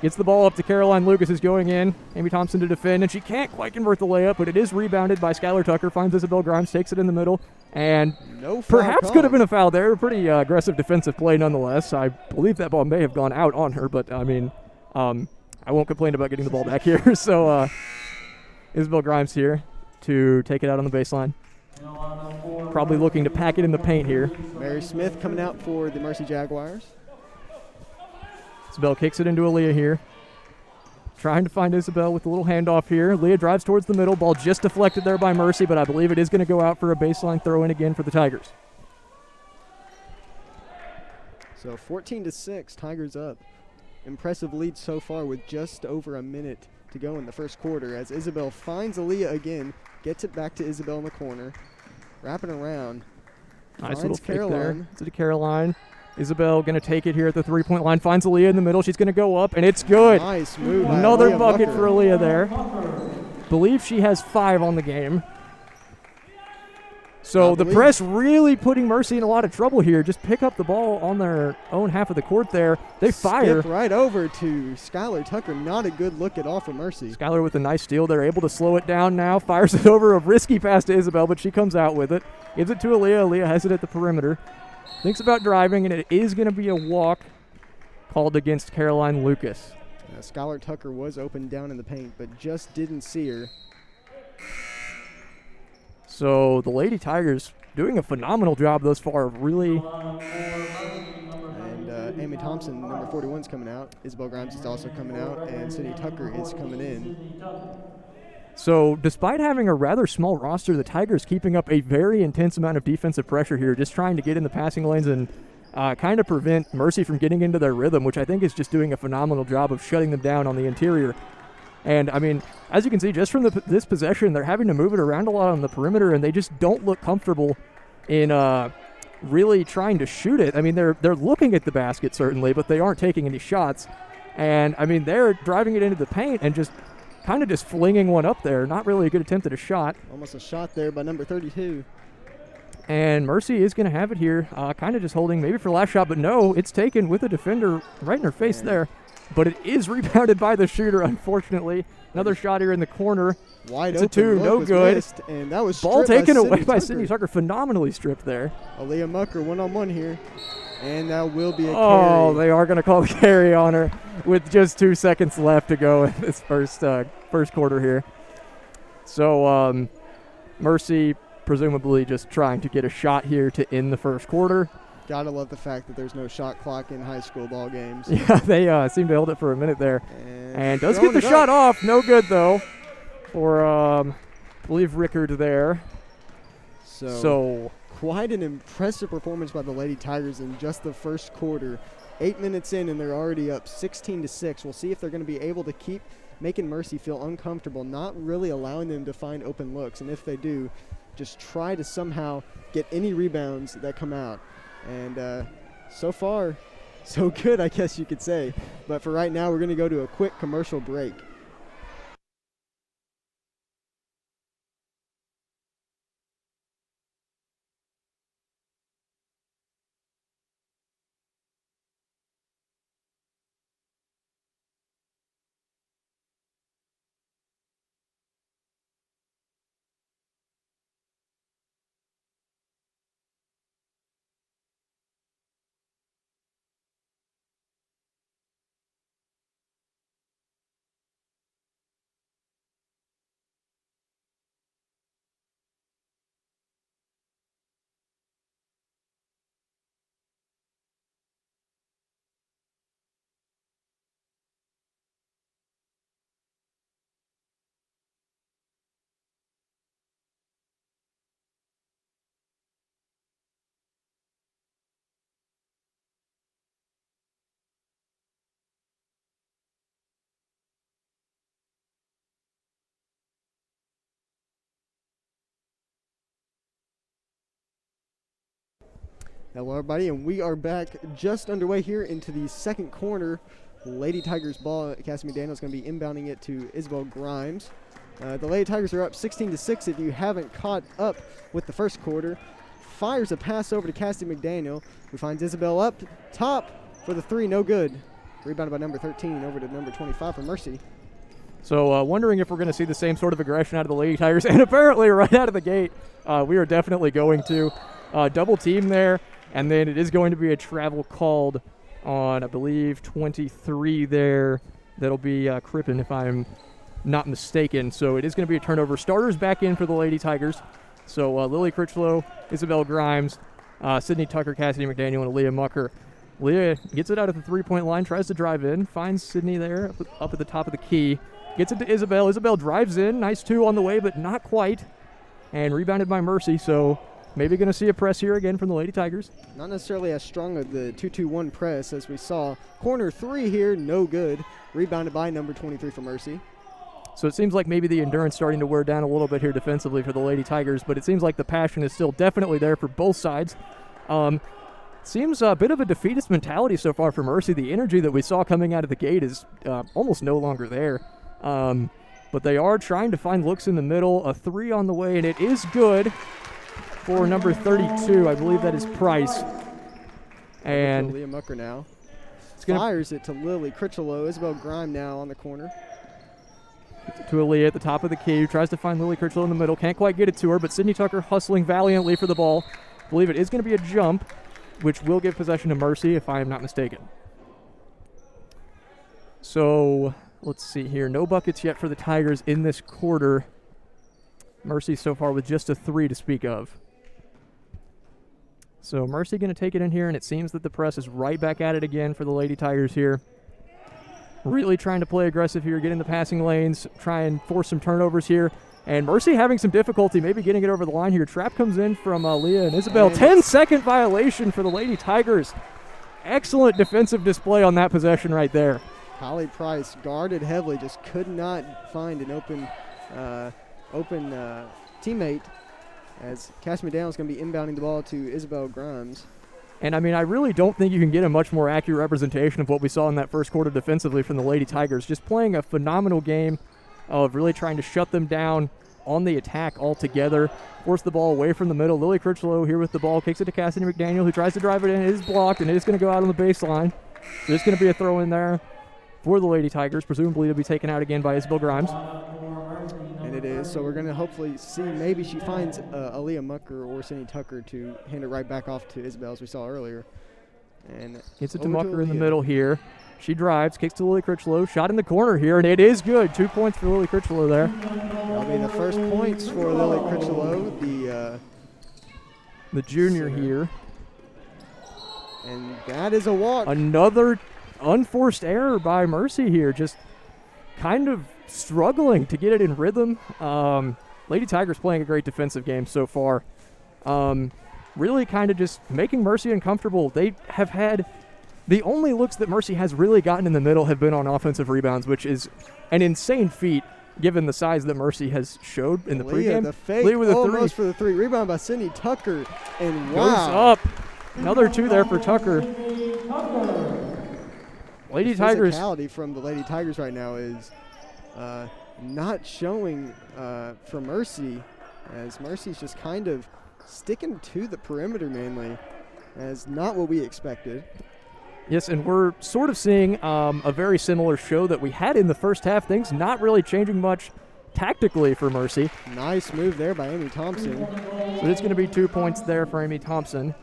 Gets the ball up to Caroline Lucas, is going in. Amy Thompson to defend, and she can't quite convert the layup, but it is rebounded by Skylar Tucker. Finds Isabel Grimes, takes it in the middle, and perhaps could have been a foul there. Pretty aggressive defensive play nonetheless. I believe that ball may have gone out on her, but I mean, I won't complain about getting the ball back here. So Isabel Grimes here to take it out on the baseline. Probably looking to pack it in the paint here. Mary Smith coming out for the Mercy Jaguars. Isabel kicks it into Aleigha here. Trying to find Isabel with a little handoff here. Aleigha drives towards the middle. Ball just deflected there by Mercy, but I believe it is going to go out for a baseline throw-in again for the Tigers. So 14-6, Tigers up. Impressive lead so far with just over a minute to go in the first quarter as Isabel finds Aleigha again, gets it back to Isabel in the corner, wrapping around. Nice little kick there to Caroline. Isabel going to take it here at the 3-point line. Finds Aleigha in the middle. She's going to go up, and it's good. Nice move. Another Aleigha bucket Mucker for Aleigha there. Believe she has 5 on the game. So the press really putting Mercy in a lot of trouble here. Just pick up the ball on their own half of the court there. They fire. Skip right over to Skylar Tucker. Not a good look at all for Mercy. Skylar with a nice steal. They're able to slow it down now. Fires it over. A risky pass to Isabel, but she comes out with it. Gives it to Aleigha. Aleigha has it at the perimeter. Thinks about driving, and it is going to be a walk called against Caroline Lucas. Skylar Tucker was open down in the paint, but just didn't see her. So the Lady Tigers doing a phenomenal job thus far, really. And Amy Thompson, number 41, is coming out. Isabel Grimes is also coming out, and Sydney Tucker is coming in. So despite having a rather small roster, the Tigers keeping up a very intense amount of defensive pressure here, just trying to get in the passing lanes and kind of prevent Mercy from getting into their rhythm, which I think is just doing a phenomenal job of shutting them down on the interior. And, I mean, as you can see, just from this possession, they're having to move it around a lot on the perimeter, and they just don't look comfortable in really trying to shoot it. I mean, they're looking at the basket, certainly, but they aren't taking any shots. And, I mean, they're driving it into the paint and just kind of just flinging one up there. Not really a good attempt at a shot. Almost a shot there by number 32. And Mercy is going to have it here, kind of just holding maybe for last shot, but no, it's taken with a defender right in her face there. but it is rebounded by the shooter, unfortunately. Another shot here in the corner. Wide it's open. A 2, no good. Missed, and that was ball taken away by Tucker. Sydney Tucker. Phenomenally stripped there. Aleigha Mucker one-on-one here, and that will be a carry. Oh, they are going to call the carry on her with just 2 seconds left to go in this first quarter here. So Mercy presumably just trying to get a shot here to end the first quarter. Gotta love the fact that there's no shot clock in high school ball games. Yeah, they seem to hold it for a minute there. And does get the up. shot off. No good, though, for, I believe, Rickard there. So quite an impressive performance by the Lady Tigers in just the first quarter. 8 minutes in, and they're already up 16-6. We'll see if they're going to be able to keep making Mercy feel uncomfortable, not really allowing them to find open looks. And if they do, just try to somehow get any rebounds that come out. And so far, so good, I guess you could say. But for right now, we're going to go to a quick commercial break. Hello, everybody, and we are back just underway here into the second corner. Lady Tigers ball. Cassidy McDaniel is going to be inbounding it to Isabel Grimes. The Lady Tigers are up 16-6. If you haven't caught up with the first quarter, fires a pass over to Cassidy McDaniel, who finds Isabel up top for the 3, no good. Rebounded by number 13 over to number 25 for Mercy. So wondering if we're going to see the same sort of aggression out of the Lady Tigers, and apparently right out of the gate, we are definitely going to double team there. And then it is going to be a travel called on, I believe, 23 there. That'll be Crippen, if I'm not mistaken. So it is going to be a turnover. Starters back in for the Lady Tigers. So Lily Critchelow, Isabel Grimes, Sydney Tucker, Cassidy McDaniel, and Aleigha Mucker. Aleigha gets it out at the three-point line, tries to drive in, finds Sydney there up at the top of the key. Gets it to Isabel. Isabel drives in. Nice 2 on the way, but not quite. And rebounded by Mercy, so maybe going to see a press here again from the Lady Tigers. Not necessarily as strong of the 2-2-1 press as we saw. Corner 3 here, no good. Rebounded by number 23 for Mercy. So it seems like maybe the endurance starting to wear down a little bit here defensively for the Lady Tigers, but it seems like the passion is still definitely there for both sides. Seems a bit of a defeatist mentality so far for Mercy. The energy that we saw coming out of the gate is almost no longer there. But they are trying to find looks in the middle. A 3 on the way, and it is good for number 32. I believe that is Price. And Aleigha Mucker now. Fires it to Lily Critchelow. Isabel Grime now on the corner. To Aleigha at the top of the key, who tries to find Lily Critchelow in the middle. Can't quite get it to her, but Sydney Tucker hustling valiantly for the ball. I believe it is going to be a jump, which will give possession to Mercy, if I am not mistaken. So let's see here. No buckets yet for the Tigers in this quarter. Mercy so far with just a 3 to speak of. So Mercy going to take it in here, and it seems that the press is right back at it again for the Lady Tigers here. Really trying to play aggressive here, get in the passing lanes, try and force some turnovers here. And Mercy having some difficulty, maybe getting it over the line here. Trap comes in from Aleigha and Isabel. 10-second violation for the Lady Tigers. Excellent defensive display on that possession right there. Holly Price guarded heavily, just could not find an open teammate, as Cassidy McDaniel is going to be inbounding the ball to Isabel Grimes. And, I mean, I really don't think you can get a much more accurate representation of what we saw in that first quarter defensively from the Lady Tigers. Just playing a phenomenal game of really trying to shut them down on the attack altogether. Force the ball away from the middle. Lily Critchelow here with the ball. Kicks it to Cassidy McDaniel, who tries to drive it in. It is blocked, and it is going to go out on the baseline. There's going to be a throw in there for the Lady Tigers, presumably to be taken out again by Isabel Grimes. And it is, so we're going to hopefully see, maybe she finds Aleigha Mucker or Cindy Tucker to hand it right back off to Isabel, as we saw earlier. And gets it to over Mucker in the Aleigha. middle here. She drives, kicks to Lily Critchelow, shot in the corner here, and it is good. 2 points for Lily Critchelow there. That'll be the first points for Lily Critchelow, The junior here. and that is a walk. Another unforced error by Mercy here, just kind of struggling to get it in rhythm. Lady Tigers playing a great defensive game so far. Really kind of just making Mercy uncomfortable. They have had the only looks that Mercy has really gotten in the middle have been on offensive rebounds, which is an insane feat given the size that Mercy has showed in the Aleigha, pregame. the fake, Aleigha with a almost three. for the three. Rebound by Cindy Tucker, and Goes wow. up. Another 2 there for Tucker. Lady The Tigers. physicality from the Lady Tigers right now is not showing for Mercy, as Mercy's just kind of sticking to the perimeter mainly, as not what we expected. Yes, and we're sort of seeing a very similar show that we had in the first half. Things not really changing much tactically for Mercy. Nice move there by Amy Thompson. So it's going to be 2 points there for Amy Thompson.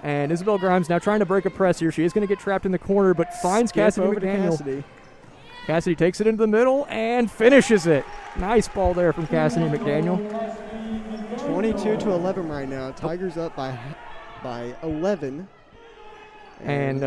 And Isabel Grimes now trying to break a press here. She is going to get trapped in the corner, but finds Skip Cassidy over to McDaniel. Cassidy. Cassidy takes it into the middle and finishes it. Nice ball there from Cassidy McDaniel. 22-11 right now. Tigers up by 11. And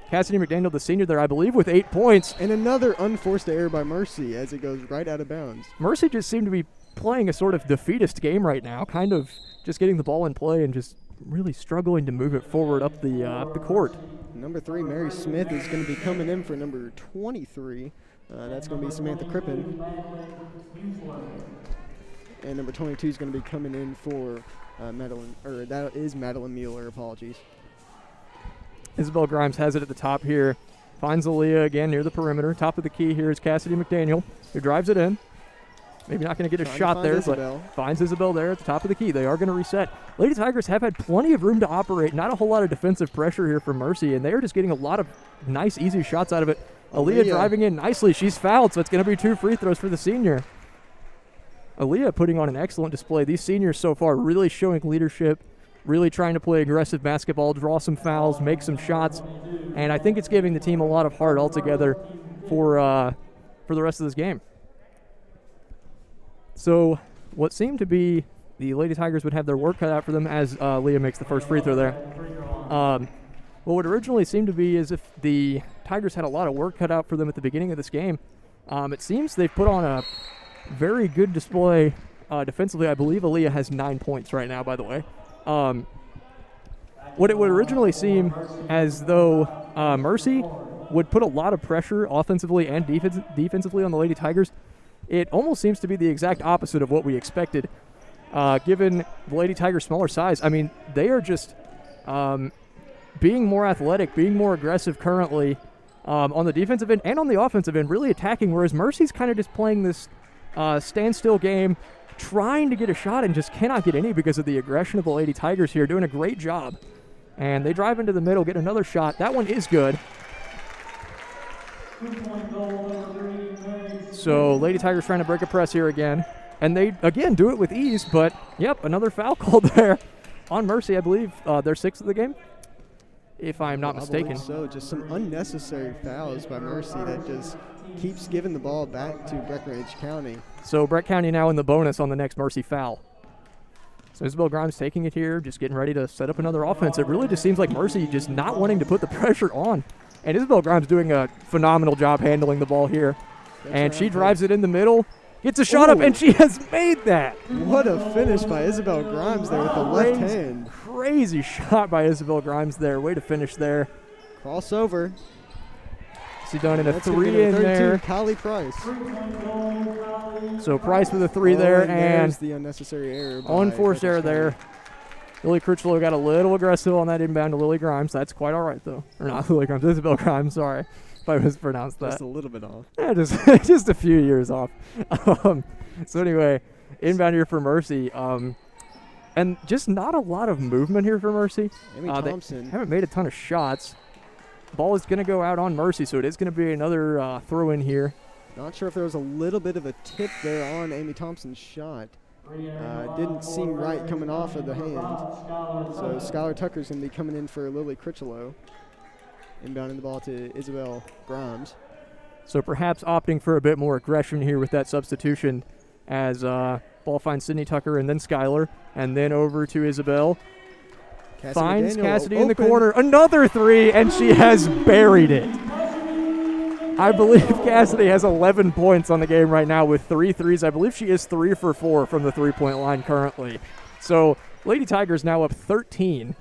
Cassidy McDaniel, the senior there, I believe, with 8 points. And another unforced error by Mercy as it goes right out of bounds. Mercy just seemed to be playing a sort of defeatist game right now, kind of just getting the ball in play and just really struggling to move it forward up the court. Number 3, Mary Smith, is going to be coming in for number 23. That's going to be Samantha Crippen. And number 22 is going to be coming in for Madeline, or that is Madeline Mueller, apologies. Isabel Grimes has it at the top here. Finds Aleigha again near the perimeter. Top of the key here is Cassidy McDaniel, who drives it in. Maybe not going to get a Trying to shot find there, Isabel. but finds Isabel there at the top of the key. They are going to reset. Lady Tigers have had plenty of room to operate. Not a whole lot of defensive pressure here from Mercy, and they are just getting a lot of nice, easy shots out of it. Aleigha driving in nicely. She's fouled, so it's going to be 2 free throws for the senior. Aleigha putting on an excellent display. These seniors so far really showing leadership, really trying to play aggressive basketball, draw some fouls, make some shots, and I think it's giving the team a lot of heart altogether for the rest of this game. So what seemed to be the Lady Tigers would have their work cut out for them as Aleigha makes the first free throw there. What would originally seem to be as if the Tigers had a lot of work cut out for them at the beginning of this game. It seems they've put on a very good display defensively. I believe Aleigha has 9 points right now, by the way. What it would originally seem as though Mercy would put a lot of pressure offensively and defensively on the Lady Tigers. It almost seems to be the exact opposite of what we expected, given the Lady Tigers' smaller size. I mean, they are just being more athletic, being more aggressive currently on the defensive end and on the offensive end, really attacking, whereas Mercy's kind of just playing this standstill game, trying to get a shot and just cannot get any because of the aggression of the Lady Tigers here, doing a great job. And they drive into the middle, get another shot. That one is good. So Lady Tigers trying to break a press here again. And they, again, do it with ease, but, yep, another foul called there on Mercy, I believe. Their 6th of the game, if I'm not mistaken. So just some unnecessary fouls by Mercy that just keeps giving the ball back to Breckinridge County. So Breck County now in the bonus on the next Mercy foul. So Isabel Grimes taking it here, just getting ready to set up another offense. It really just seems like Mercy just not wanting to put the pressure on. And Isabel Grimes doing a phenomenal job handling the ball here. And she drives it in the middle, gets a shot up, and she has made that. What a finish by Isabel Grimes there with the left hand. Crazy shot by Isabel Grimes there. Way to finish there. Crossover. She done in a That's gonna be 3 in number 32, there. Kylie Price. So Price with a 3 there, and there's the unnecessary error. by unforced error Breckinridge there. Lily Critchelow got a little aggressive on that inbound to Lily Grimes. That's quite all right, though. Or not Lily Grimes, Isabel Grimes, sorry if I mispronounced County. that. Just a little bit off. Yeah, just a few years off. So anyway, inbound here for Mercy. And just not a lot of movement here for Mercy. Amy They Thompson. haven't made a ton of shots. ball is going to go out on Mercy, so it is going to be another throw in here. Not sure if there was a little bit of a tip there on Amy Thompson's shot. Didn't seem right coming off of the hand. So Skylar Tucker's going to be coming in for Lily Critchelow. Inbounding the ball to Isabel Grimes. So perhaps opting for a bit more aggression here with that substitution as ball finds Sydney Tucker and then Skylar, and then over to Isabel. Finds McDaniel Cassidy in the open. corner. Another three, and she has buried it. I believe Cassidy has 11 points on the game right now with 3 threes. I believe she is 3 for 4 from the three-point line currently. So Lady Tigers now up 13.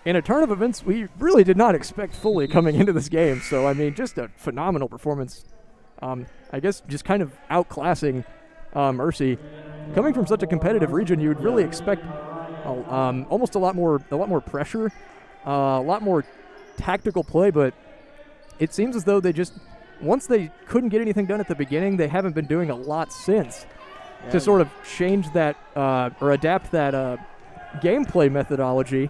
In a turn of events we really did not expect fully coming into this game. So, I mean, just a phenomenal performance. I guess just kind of outclassing Mercy. Coming from such a competitive region, you would really expect almost a lot more pressure, a lot more tactical play, but it seems as though they just, once they couldn't get anything done at the beginning, they haven't been doing a lot since to sort of change that or adapt that gameplay methodology.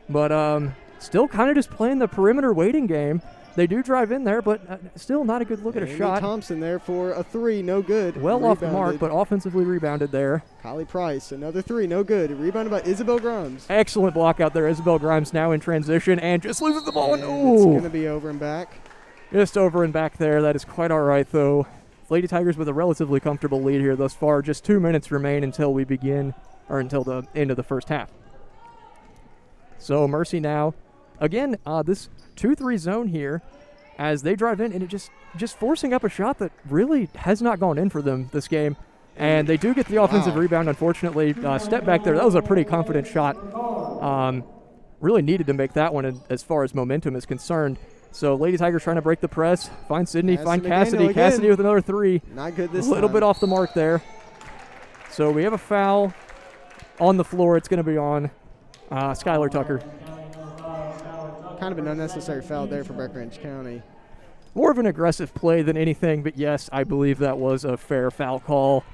But still kind of just playing the perimeter waiting game. They do drive in there, but still not a good look at a shot. Thompson there for a 3, no good. Well off the mark, but offensively rebounded there. Kylie Price, another 3, no good. Rebounded by Isabel Grimes. Excellent block out there. Isabel Grimes now in transition and just loses the ball. And it's going to be over and back. Just over and back there. That is quite all right, though. Lady Tigers with a relatively comfortable lead here thus far. Just 2 minutes remain until we begin, or until the end of the first half. So Mercy now, again, this 2-3 zone here as they drive in, and it just forcing up a shot that really has not gone in for them this game. And they do get the offensive rebound, unfortunately. Step back there. That was a pretty confident shot. Really needed to make that one as far as momentum is concerned. So Lady Tigers trying to break the press. Find Sydney, find Cassidy. Cassidy with another 3. Not good this time. A little bit off the mark there. So we have a foul on the floor. It's going to be on Skylar Tucker. Kind of an unnecessary foul there for Breckinridge County. More of an aggressive play than anything, but yes, I believe that was a fair foul call.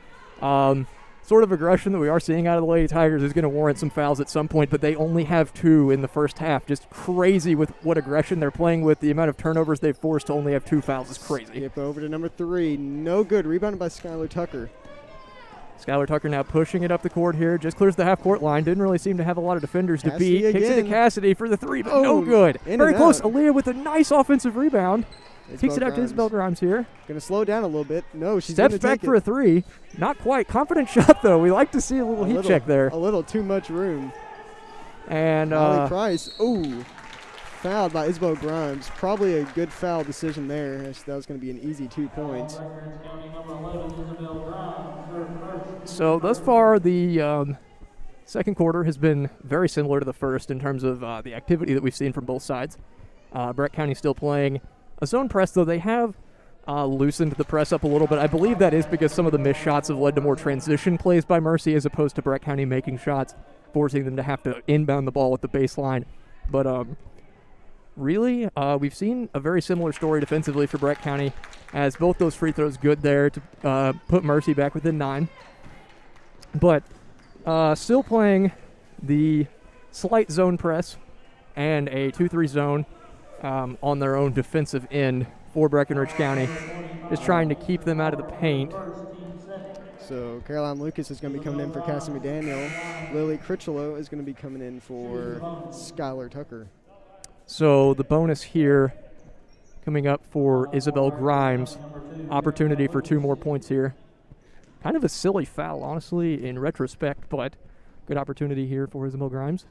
Sort of aggression that we are seeing out of the Lady Tigers is going to warrant some fouls at some point, but they only have 2 in the first half. Just crazy with what aggression they're playing with. The amount of turnovers they've forced to only have 2 fouls is crazy. Skip over to number 3. No good. Rebounded by Skylar Tucker. Skylar Tucker now pushing it up the court here. Just clears the half-court line. Didn't really seem to have a lot of defenders to beat. Again. Kicks it to Cassidy for the 3, but no good. Very close. Out. Aleigha with a nice offensive rebound. Kicks it out to Isabel Grimes here. Going to slow down a little bit. No, she's steps back for a 3. Not quite. Confident shot, though. We like to see a little heat check there. A little too much room. And Price. Ooh. Fouled by Isabel Grimes. Probably a good foul decision there. That was going to be an easy 2 points. So thus far, the second quarter has been very similar to the first in terms of the activity that we've seen from both sides. Breck County still playing a zone press, though they have loosened the press up a little bit. I believe that is because some of the missed shots have led to more transition plays by Mercy as opposed to Breck County making shots, forcing them to have to inbound the ball at the baseline. But really, we've seen a very similar story defensively for Breck County, as both those free throws good there to put Mercy back within 9. But still playing the slight zone press and a 2-3 zone on their own defensive end for Breckinridge County, just trying to keep them out of the paint. So Caroline Lucas is going to be coming in for Cassidy McDaniel. Lily Critchelow is going to be coming in for Skylar Tucker. So the bonus here coming up for Isabel Grimes. Opportunity for 2 more points here. Kind of a silly foul, honestly, in retrospect, but good opportunity here for Isabel Grimes.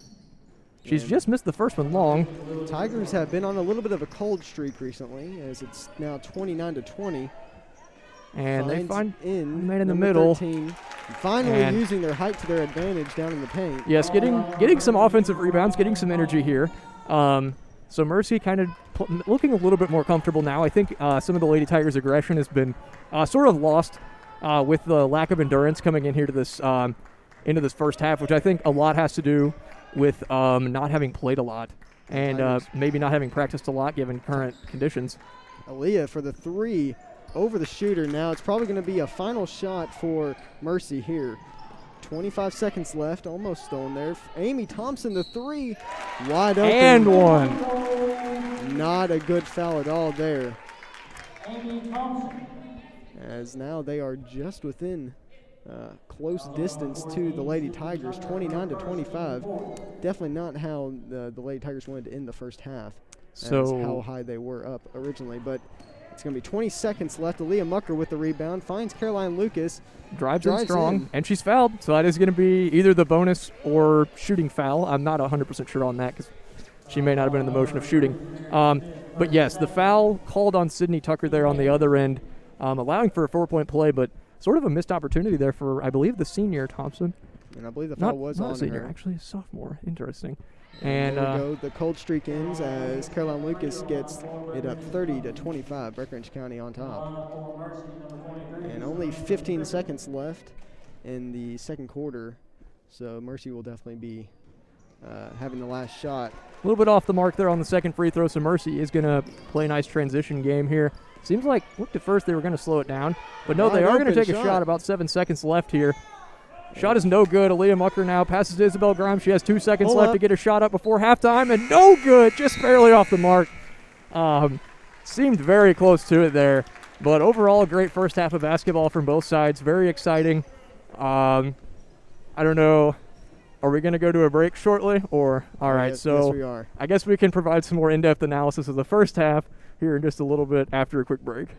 She's just missed the first one long. Tigers have been on a little bit of a cold streak recently, as it's now 29-20. And they find in man in the middle. 13, finally using their height to their advantage down in the paint. Yes, getting some offensive rebounds, getting some energy here. So Mercy kind of looking a little bit more comfortable now. I think some of the Lady Tigers' aggression has been sort of lost with the lack of endurance coming in here to this into this first half, which I think a lot has to do with not having played a lot and maybe not having practiced a lot given current conditions. Aleigha for the 3 over the shooter. Now it's probably going to be a final shot for Mercy here. 25 seconds left, almost stolen there. Amy Thompson, the three, wide open. And one. Not a good foul at all there. Amy Thompson. As now they are just within close distance to the Lady Tigers, 29-25. Definitely not how the Lady Tigers wanted to end the first half. So That's how high they were up originally, but it's going to be 20 seconds left. Aleigha Mucker with the rebound, finds Caroline Lucas. drives in strong, and she's fouled. So that is going to be either the bonus or shooting foul. I'm not 100% sure on that because she may not have been in the motion of shooting. But yes, the foul called on Sydney Tucker there on the other end, allowing for a 4-point play, but sort of a missed opportunity there for, I believe, the senior Thompson. And I believe the foul was not on a senior, her. actually a sophomore. Interesting. And there we go. The cold streak ends as Caroline Lucas gets it up 30-25. Breckinridge County on top. And only 15 seconds left in the second quarter, so Mercy will definitely be having the last shot. A little bit off the mark there on the second free throw, so Mercy is going to play a nice transition game here. Seems like, looked at first they were going to slow it down, but no, they are going to take a shot. About 7 seconds left here. Shot is no good. Aleigha Mucker now passes to Isabel Grimes. She has 2 seconds left to get a shot up before halftime, and no good, just barely off the mark. Seemed very close to it there, but overall a great first half of basketball from both sides. Very exciting. I don't know. Are we going to go to a break shortly? Or all right, yes, so yes, we are. I guess we can provide some more in-depth analysis of the first half here in just a little bit after a quick break.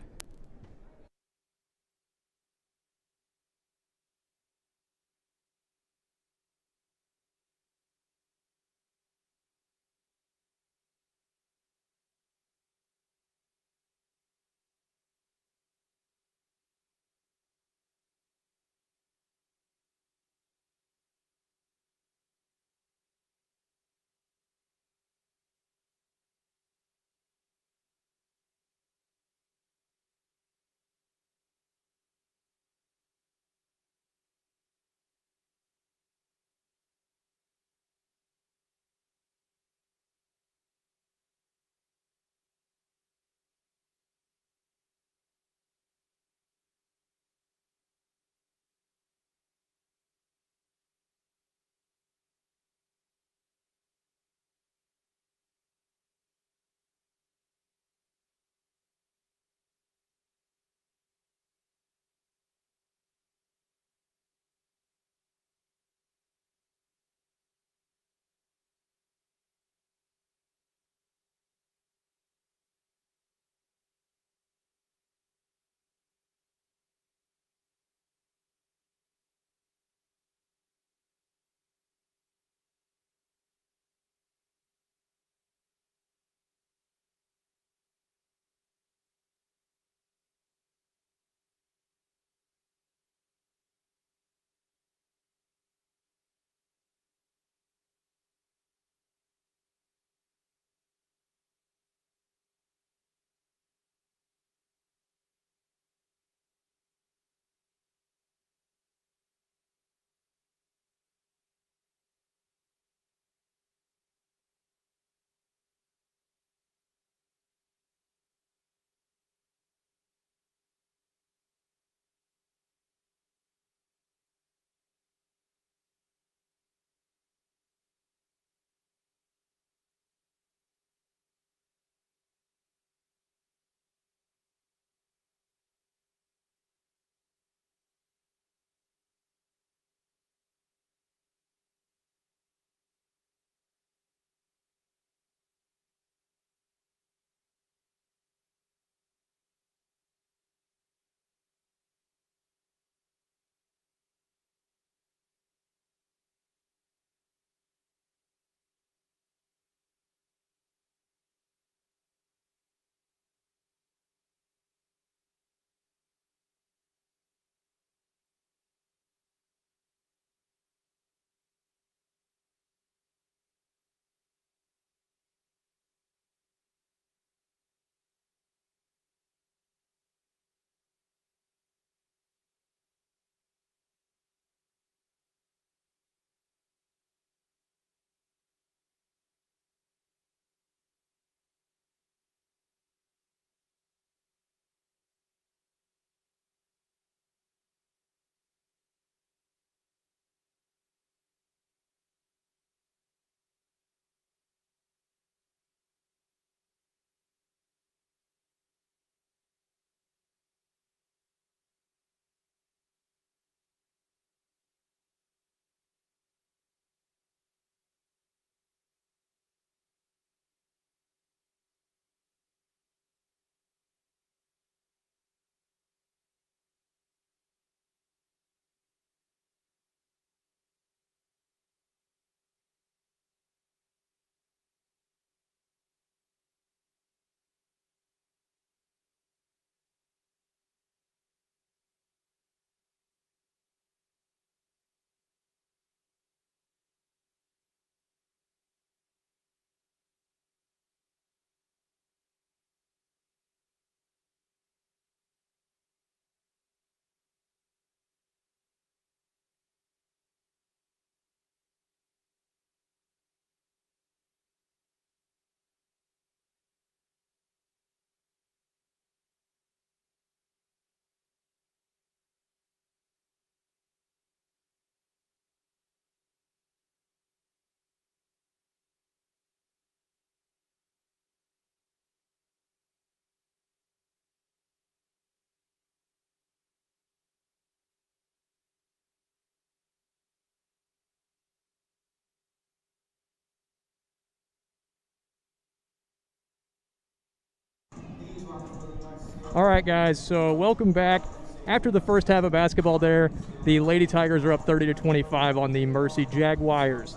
All right, guys, so welcome back. After the first half of basketball there, the Lady Tigers are up 30-25 on the Mercy Jaguars.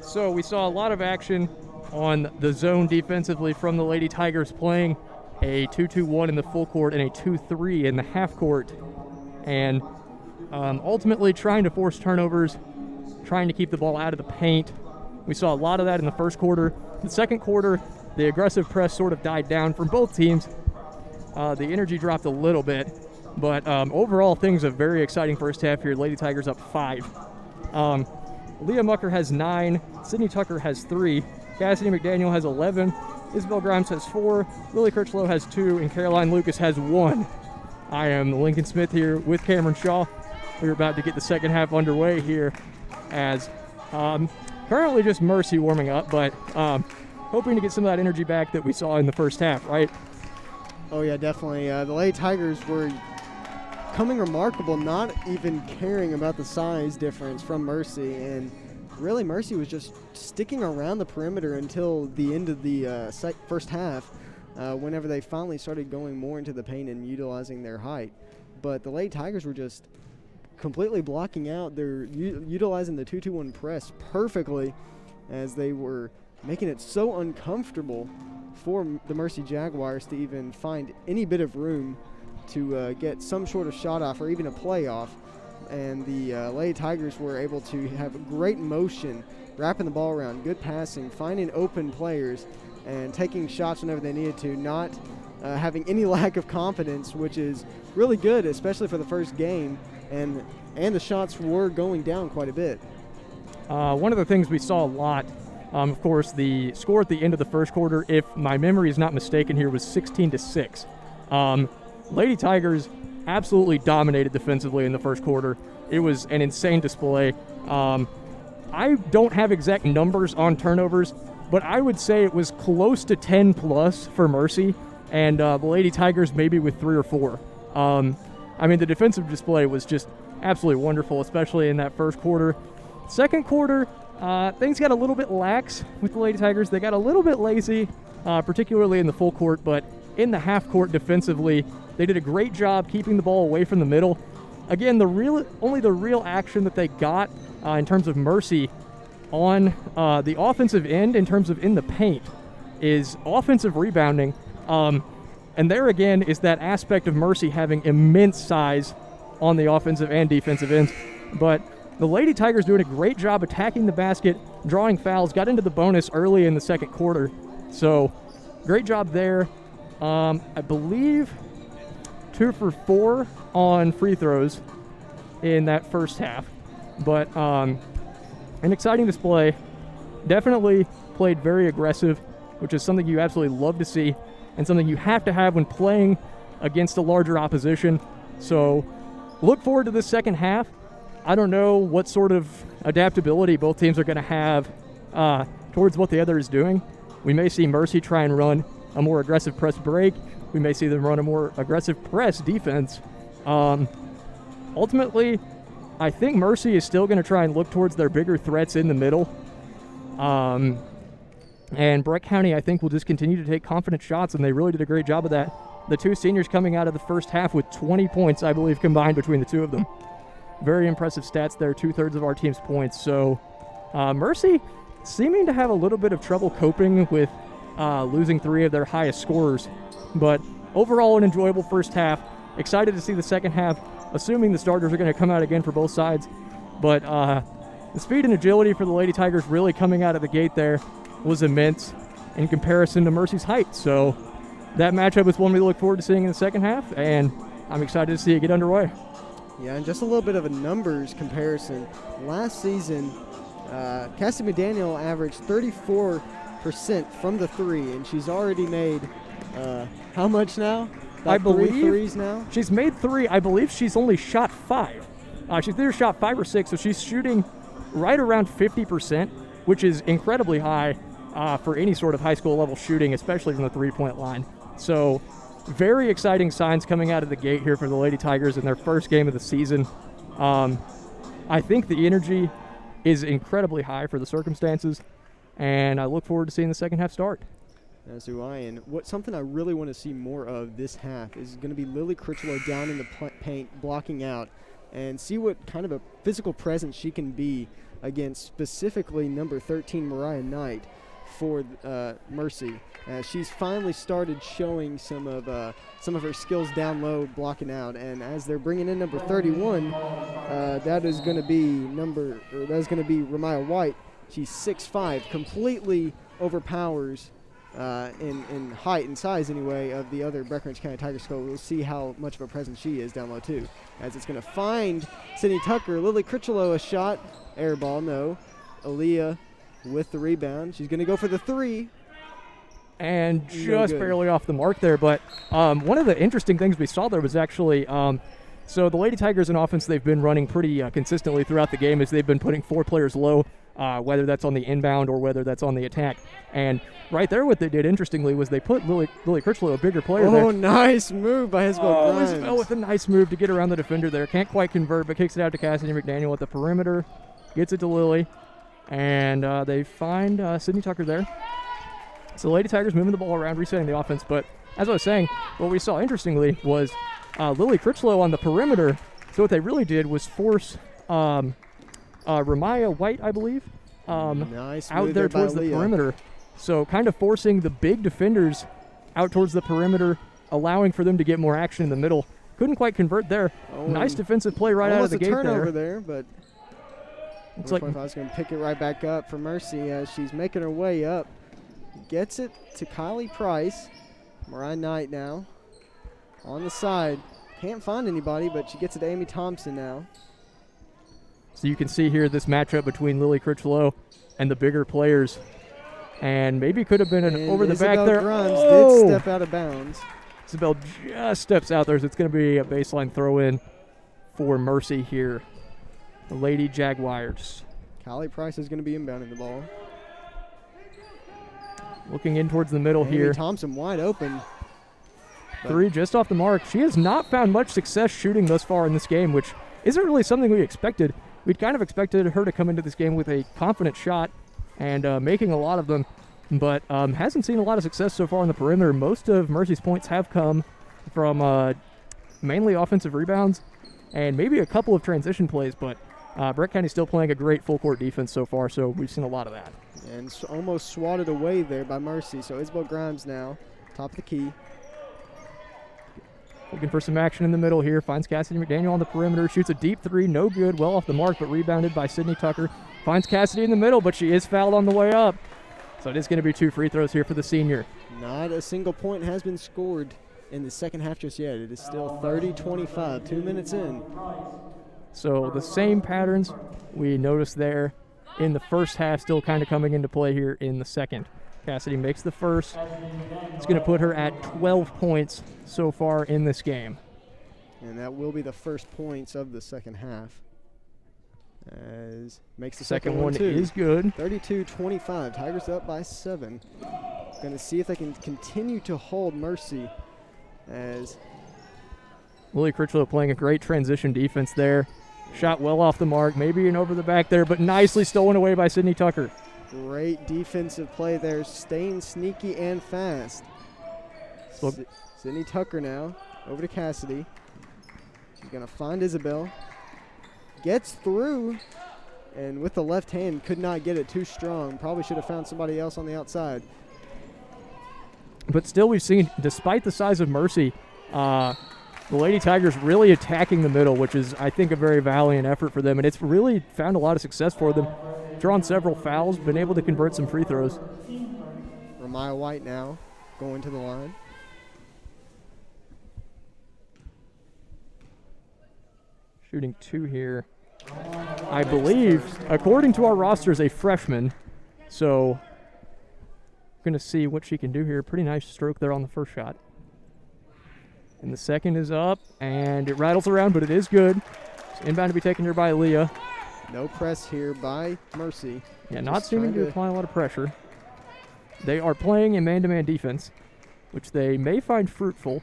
So we saw a lot of action on the zone defensively from the Lady Tigers, playing a 2-2-1 in the full court and a 2-3 in the half court. And ultimately trying to force turnovers, trying to keep the ball out of the paint. We saw a lot of that in the first quarter. The second quarter, the aggressive press sort of died down from both teams. The energy dropped a little bit, but overall things a very exciting first half here. Lady Tigers up 5. Aleigha Mucker has 9, Sydney Tucker has 3, Cassidy McDaniel has 11, Isabel Grimes has 4, Lily Critchelow has 2, and Caroline Lucas has 1. I am Lincoln Smith here with Cameron Shaw. We're about to get the second half underway here, as currently just Mercy warming up, but hoping to get some of that energy back that we saw in the first half, right? Oh yeah, definitely. The Lady Tigers were coming remarkable, not even caring about the size difference from Mercy, and really Mercy was just sticking around the perimeter until the end of the first half, whenever they finally started going more into the paint and utilizing their height. But the Lady Tigers were just completely blocking out. They're utilizing the 2-2-1 press perfectly, as they were making it so uncomfortable for the Mercy Jaguars to even find any bit of room to get some sort of shot off or even a play off. And the Lady Tigers were able to have great motion, wrapping the ball around, good passing, finding open players, and taking shots whenever they needed to, not having any lack of confidence, which is really good, especially for the first game. And the shots were going down quite a bit. One of the things we saw a lot, of course, the score at the end of the first quarter, if my memory is not mistaken here, was 16-6. Lady Tigers absolutely dominated defensively in the first quarter. It was an insane display. I don't have exact numbers on turnovers, but I would say it was close to 10 plus for Mercy, and the Lady Tigers maybe with 3 or 4. I mean, the defensive display was just absolutely wonderful, especially in that first quarter. Second quarter, things got a little bit lax with the Lady Tigers. They got a little bit lazy, particularly in the full court, but in the half court defensively, they did a great job keeping the ball away from the middle. Again, only the real action that they got in terms of Mercy on the offensive end, in terms of in the paint, is offensive rebounding. And there again is that aspect of Mercy having immense size on the offensive and defensive ends. But the Lady Tigers doing a great job attacking the basket, drawing fouls, got into the bonus early in the second quarter. So great job there. I believe 2 for 4 on free throws in that first half. But an exciting display. Definitely played very aggressive, which is something you absolutely love to see and something you have to have when playing against a larger opposition. So look forward to this second half. I don't know what sort of adaptability both teams are going to have towards what the other is doing. We may see Mercy try and run a more aggressive press break. We may see them run a more aggressive press defense. Ultimately, I think Mercy is still going to try and look towards their bigger threats in the middle. And Breck County, I think, will just continue to take confident shots, and they really did a great job of that. The 2 seniors coming out of the first half with 20 points, I believe, combined between the 2 of them. Very impressive stats there, 2/3 of our team's points. So Mercy seeming to have a little bit of trouble coping with losing 3 of their highest scorers. But overall, an enjoyable first half. Excited to see the second half, assuming the starters are going to come out again for both sides. But the speed and agility for the Lady Tigers really coming out of the gate there was immense in comparison to Mercy's height. So that matchup is one we look forward to seeing in the second half, and I'm excited to see it get underway. Yeah, and just a little bit of a numbers comparison. Last season, Cassidy McDaniel averaged 34% from the 3, and she's already made how much now? I believe 3 threes now? She's made 3. I believe she's only shot 5. She's either shot 5 or 6, so she's shooting right around 50%, which is incredibly high for any sort of high school level shooting, especially from the 3-point line. So very exciting signs coming out of the gate here for the Lady Tigers in their first game of the season. I think the energy is incredibly high for the circumstances, and I look forward to seeing the second half start. As do I. And something I really want to see more of this half is going to be Lily Critchelow down in the paint, blocking out, and see what kind of a physical presence she can be against specifically number 13 Mariah Knight for Mercy. She's finally started showing some of her skills down low, blocking out, and as they're bringing in number 31, that is going to be Ramiah White. She's 6'5", completely overpowers in height and size anyway of the other Breckinridge County Tiger Skull. We'll see how much of a presence she is down low too. As it's going to find Sydney Tucker. Lily Critchelow a shot, air ball, no. Aleigha with the rebound. She's going to go for the three. And just barely off the mark there. But one of the interesting things we saw there was actually, so the Lady Tigers in offense, they've been running pretty consistently throughout the game as they've been putting 4 players low, whether that's on the inbound or whether that's on the attack. And right there what they did, interestingly, was they put Lily Critchelow, a bigger player there. Oh, nice move by Isabel Grimes. Isabel with a nice move to get around the defender there. Can't quite convert, but kicks it out to Cassidy McDaniel at the perimeter. Gets it to Lily. And they find Sydney Tucker there. So the Lady Tigers moving the ball around, resetting the offense. But as I was saying, what we saw interestingly was Lily Critchelow on the perimeter. So what they really did was force Ramiah White, I believe, nice out there towards the perimeter. So kind of forcing the big defenders out towards the perimeter, allowing for them to get more action in the middle. Couldn't quite convert there. Nice defensive play right out of the gate there. Almost a turnover there, but looks like I was going to pick it right back up for Mercy as she's making her way up. Gets it to Kylie Price. Mariah Knight now on the side. Can't find anybody, but she gets it to Amy Thompson now. So you can see here this matchup between Lily Critchelow and the bigger players. And maybe could have been an over the back there. Grimes did step out of bounds. Isabel just steps out there, so it's going to be a baseline throw-in for Mercy here. The Lady Jaguars. Kylie Price is going to be inbounding the ball. Looking in towards the middle here. Thompson wide open. Three just off the mark. She has not found much success shooting thus far in this game, which isn't really something we expected. We'd kind of expected her to come into this game with a confident shot and making a lot of them, but hasn't seen a lot of success so far on the perimeter. Most of Mercy's points have come from mainly offensive rebounds and maybe a couple of transition plays, but Breck County's still playing a great full-court defense so far, so we've seen a lot of that. And almost swatted away there by Mercy. So Isabel Grimes now, top of the key. Looking for some action in the middle here. Finds Cassidy McDaniel on the perimeter. Shoots a deep three. No good. Well off the mark, but rebounded by Sydney Tucker. Finds Cassidy in the middle, but she is fouled on the way up. So it is going to be 2 free throws here for the senior. Not a single point has been scored in the second half just yet. It is still 30-25, 2 minutes in. So the same patterns we noticed there in the first half still kind of coming into play here in the second. Cassidy makes the first. It's going to put her at 12 points so far in this game. And that will be the first points of the second half. As makes the second one too. Is good. 32-25. Tigers up by 7. Going to see if they can continue to hold Mercy as Lily Critchelow playing a great transition defense there. Shot well off the mark, maybe an over the back there, but nicely stolen away by Sydney Tucker. Great defensive play there, staying sneaky and fast. Sydney Tucker now, over to Cassidy. She's going to find Isabel. Gets through, and with the left hand, could not get it too strong. Probably should have found somebody else on the outside. But still, we've seen, despite the size of Mercy, the Lady Tigers really attacking the middle, which is, I think, a very valiant effort for them. And it's really found a lot of success for them. Drawn several fouls, been able to convert some free throws. Ramiah White now going to the line. Shooting 2 here. I believe, according to our roster, is a freshman. So, going to see what she can do here. Pretty nice stroke there on the first shot. And the second is up, and it rattles around, but it is good. It's inbound to be taken here by Aleigha. No press here by Mercy. Yeah, not seeming to apply a lot of pressure. They are playing a man-to-man defense, which they may find fruitful,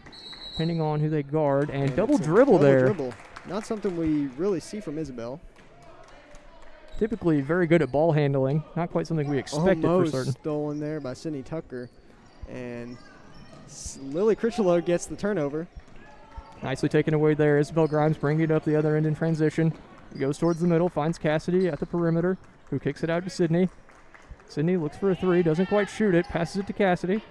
depending on who they guard. And double dribble there. Dribble. Not something we really see from Isabel. Typically very good at ball handling. Not quite something we expected for certain. Stolen there by Sydney Tucker. And Lily Critchelow gets the turnover. Nicely taken away there. Isabel Grimes bringing it up the other end in transition. He goes towards the middle, finds Cassidy at the perimeter, who kicks it out to Sydney. Sydney looks for a three, doesn't quite shoot it, passes it to Cassidy.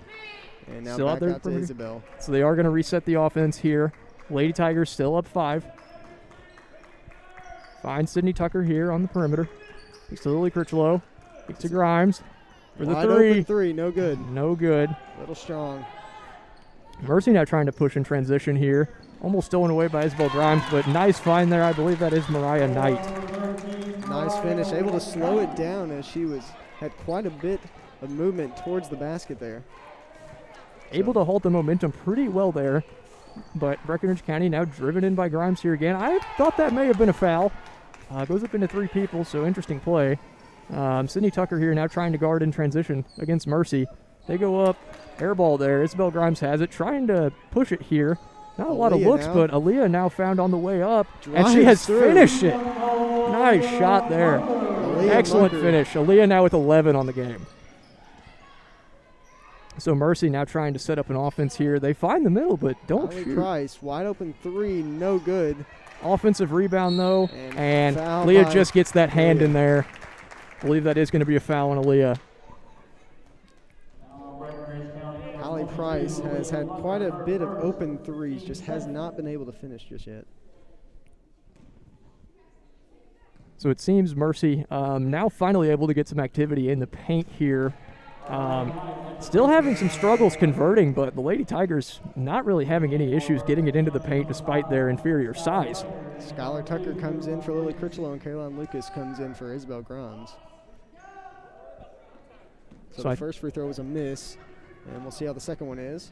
And now Still back out there out to Isabel. So they are going to reset the offense here. Lady Tigers still up 5. Finds Sydney Tucker here on the perimeter. Kicks to Lily Critchelow. Kicks to Grimes for the Wide three. open three, no good. No good. A little strong. Mercy now trying to push in transition here. Almost stolen away by Isabel Grimes, but nice find there. I believe that is Mariah Knight. Nice finish. Able to slow it down as she had quite a bit of movement towards the basket there. Able to hold the momentum pretty well there. But Breckinridge County now driven in by Grimes here again. I thought that may have been a foul. Goes up into 3 people, so interesting play. Sydney Tucker here now trying to guard in transition against Mercy. They go up, air ball there. Isabel Grimes has it, trying to push it here. Not a lot of looks, but Aleigha now found on the way up, and she has finished it. Nice shot there. Excellent finish. Aleigha now with 11 on the game. So Mercy now trying to set up an offense here. They find the middle, but don't shoot. Price, wide open three, no good. Offensive rebound, though, and Aleigha just gets that hand in there. I believe that is going to be a foul on Aleigha. Allie Price has had quite a bit of open threes, just has not been able to finish just yet. So it seems Mercy now finally able to get some activity in the paint here. Still having some struggles converting, but the Lady Tigers not really having any issues getting it into the paint despite their inferior size. Skylar Tucker comes in for Lily Critchelow, and Caroline Lucas comes in for Isabel Grimes. So the first free throw was a miss, and we'll see how the second one is.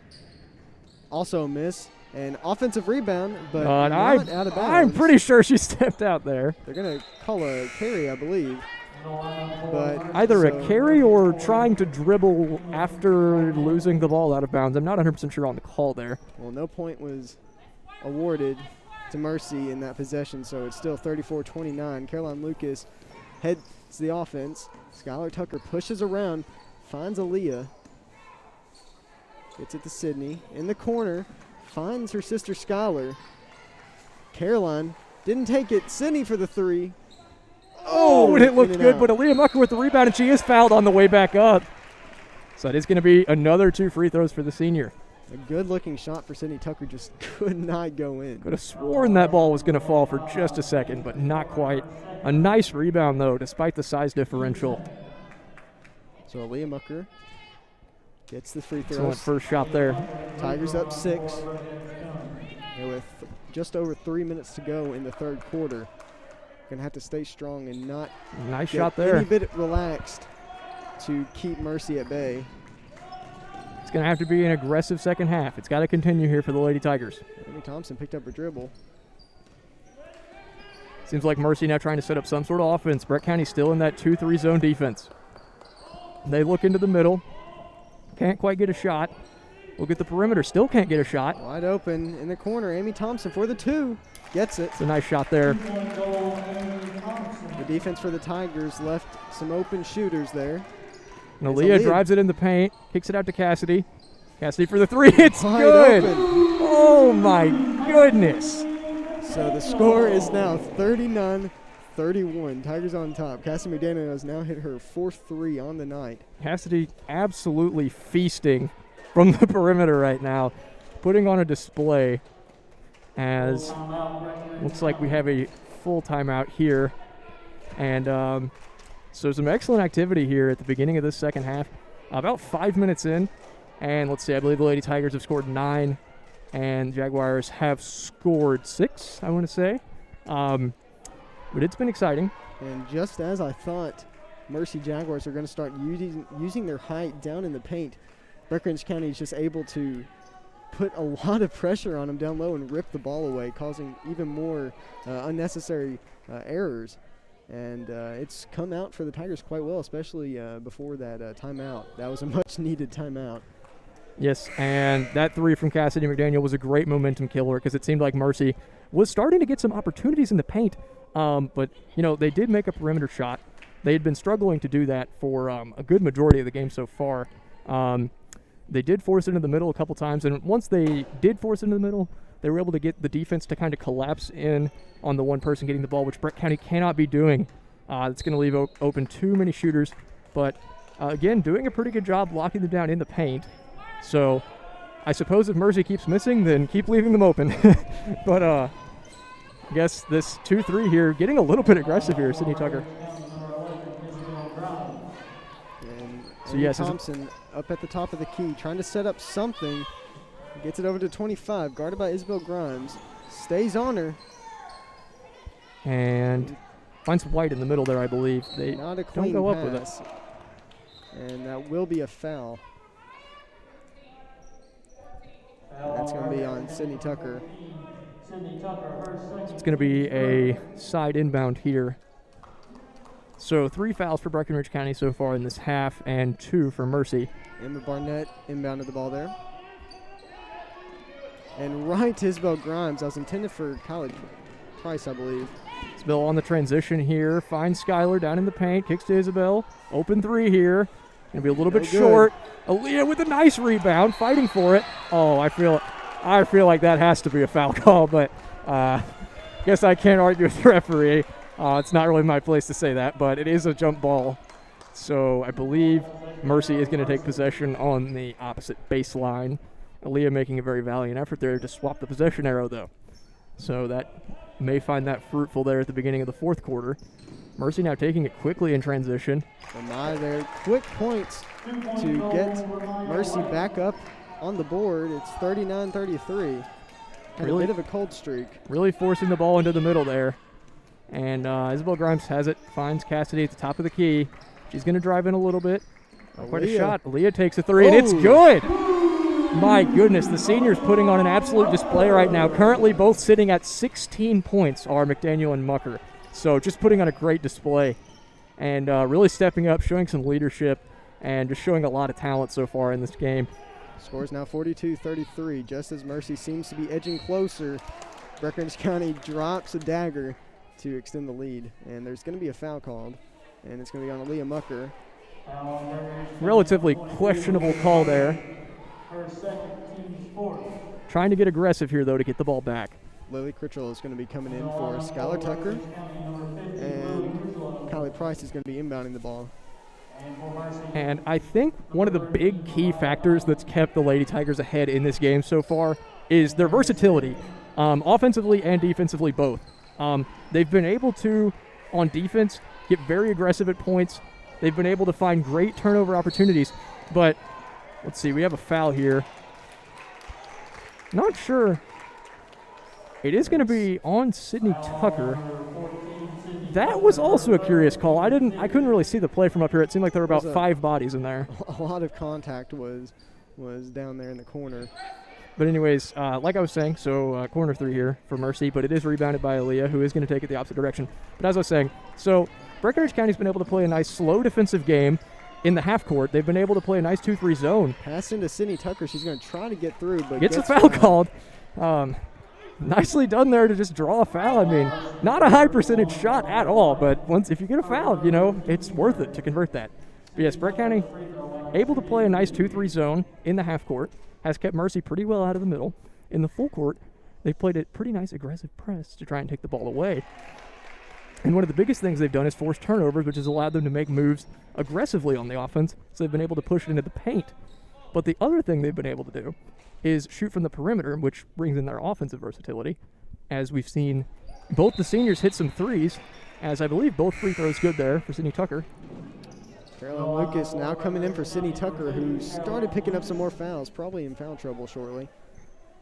Also a miss, and offensive rebound, but not out of bounds. I'm pretty sure she stepped out there. They're going to call a carry, I believe. But either a carry or trying to dribble after losing the ball out of bounds. I'm not 100% sure on the call there. Well, no point was awarded to Mercy in that possession, so it's still 34-29. Caroline Lucas heads the offense. Skylar Tucker pushes around, finds Aleigha, gets it to Sydney in the corner, finds her sister Skylar. Caroline didn't take it. Sydney for the three. Oh, and it looked good, but Aleigha Mucker with the rebound, and she is fouled on the way back up. So it is going to be another 2 free throws for the senior. A good-looking shot for Sydney Tucker just could not go in. Could have sworn that ball was going to fall for just a second, but not quite. A nice rebound, though, despite the size differential. So Aleigha Mucker gets the free throws. Excellent first shot there. Tigers up 6. And with just over 3 minutes to go in the third quarter. Going to have to stay strong and not nice get shot there. Any bit relaxed to keep Mercy at bay. It's going to have to be an aggressive second half. It's got to continue here for the Lady Tigers. Amy Thompson picked up her dribble. Seems like Mercy now trying to set up some sort of offense. Brett County still in that 2-3 zone defense. They look into the middle. Can't quite get a shot. Look at the perimeter. Still can't get a shot. Wide open in the corner. Amy Thompson for the 2. Gets it. It's a nice shot there. The defense for the Tigers left some open shooters there. And Aleigha drives it in the paint, kicks it out to Cassidy. Cassidy for the 3. It's good. Open. Oh, my goodness. So the score is now 39-31. Tigers on top. Cassidy McDaniel has now hit her 4th 3 on the night. Cassidy absolutely feasting from the perimeter right now, putting on a display. As looks like we have a full timeout here. And so some excellent activity here at the beginning of this second half. About 5 minutes in. And let's see, I believe the Lady Tigers have scored 9. And Jaguars have scored 6, I want to say. But it's been exciting. And just as I thought Mercy Jaguars are going to start using their height down in the paint, Breckinridge County is just able to put a lot of pressure on them down low and rip the ball away, causing even more unnecessary errors. And it's come out for the Tigers quite well, especially before that timeout. That was a much-needed timeout. Yes, and that 3 from Cassidy McDaniel was a great momentum killer because it seemed like Mercy was starting to get some opportunities in the paint. But, you know, they did make a perimeter shot. They had been struggling to do that for a good majority of the game so far. They did force it into the middle a couple times, and once they did force it into the middle, they were able to get the defense to kind of collapse in on the one person getting the ball, which Breck County cannot be doing. It's going to leave open too many shooters, but again, doing a pretty good job locking them down in the paint. So I suppose if Mercy keeps missing, then keep leaving them open. But I guess this 2-3 here, getting a little bit aggressive here, Sydney Tucker. And So yes, Thompson up at the top of the key, trying to set up something. Gets it over to 25, guarded by Isabel Grimes. Stays on her. And finds White in the middle there, I believe. They Not a don't clean go up with it. pass. And that will be a foul. And that's going to be on Sydney Tucker. It's going to be a side inbound here. So 3 fouls for Breckinridge County so far in this half, and 2 for Mercy. Emma Barnett inbounded the ball there. And right to Isabel Grimes. That was intended for Kylie Price, I believe. Isabel on the transition here. Finds Skylar down in the paint. Kicks to Isabel. Open 3 here. Going to be a little bit short. Aleigha with a nice rebound. Fighting for it. Oh, I feel like that has to be a foul call, but guess I can't argue with the referee. It's not really my place to say that, but it is a jump ball. So I believe Mercy is going to take possession on the opposite baseline. Aleigha making a very valiant effort there to swap the possession arrow, though. So that may find that fruitful there at the beginning of the fourth quarter. Mercy now taking it quickly in transition. And there, quick points to get Mercy back up on the board. It's 39-33. And Really? a bit of a cold streak. Really forcing the ball into the middle there. And Isabel Grimes has it, finds Cassidy at the top of the key. She's going to drive in a little bit. Quite a shot. Aleigha takes a 3, and it's good. My goodness, the seniors putting on an absolute display right now. Currently both sitting at 16 points are McDaniel and Mucker. So just putting on a great display and really stepping up, showing some leadership, and just showing a lot of talent so far in this game. Score's now 42-33. Just as Mercy seems to be edging closer, Breckinridge County drops a dagger to extend the lead. And there's going to be a foul called, and it's going to be on Aleigha Mucker. Relatively questionable call there. Trying to get aggressive here, though, to get the ball back. Lily Critchelow is going to be coming in for Skylar Tucker, and Kylie Price is going to be inbounding the ball. And I think one of the big key factors that's kept the Lady Tigers ahead in this game so far is their versatility, offensively and defensively both. They've been able to, on defense, get very aggressive at points. They've been able to find great turnover opportunities. But let's see, we have a foul here. Not sure. It is going to be on Sydney Tucker. That was also a curious call. I couldn't really see the play from up here. It seemed like there were about 5 bodies in there. A lot of contact was down there in the corner. But anyways, like I was saying, so corner 3 here for Mercy, but it is rebounded by Aleigha, who is going to take it the opposite direction. But as I was saying, so Breckinridge County's been able to play a nice slow defensive game in the half court. They've been able to play a nice 2-3 zone. Pass into Sydney Tucker. She's going to try to get through, but gets a foul called. Nicely done there to just draw a foul. I mean, not a high percentage shot at all, but if you get a foul, it's worth it to convert that. But yes, Breck County able to play a nice 2-3 zone in the half court, has kept Mercy pretty well out of the middle. In the full court, they've played a pretty nice aggressive press to try and take the ball away. And one of the biggest things they've done is force turnovers, which has allowed them to make moves aggressively on the offense, so they've been able to push it into the paint. But the other thing they've been able to do is shoot from the perimeter, which brings in their offensive versatility. As we've seen both the seniors hit some threes, as I believe both free throws good there for Sydney Tucker. Caroline Lucas now coming in for Sydney Tucker, who started picking up some more fouls, probably in foul trouble shortly.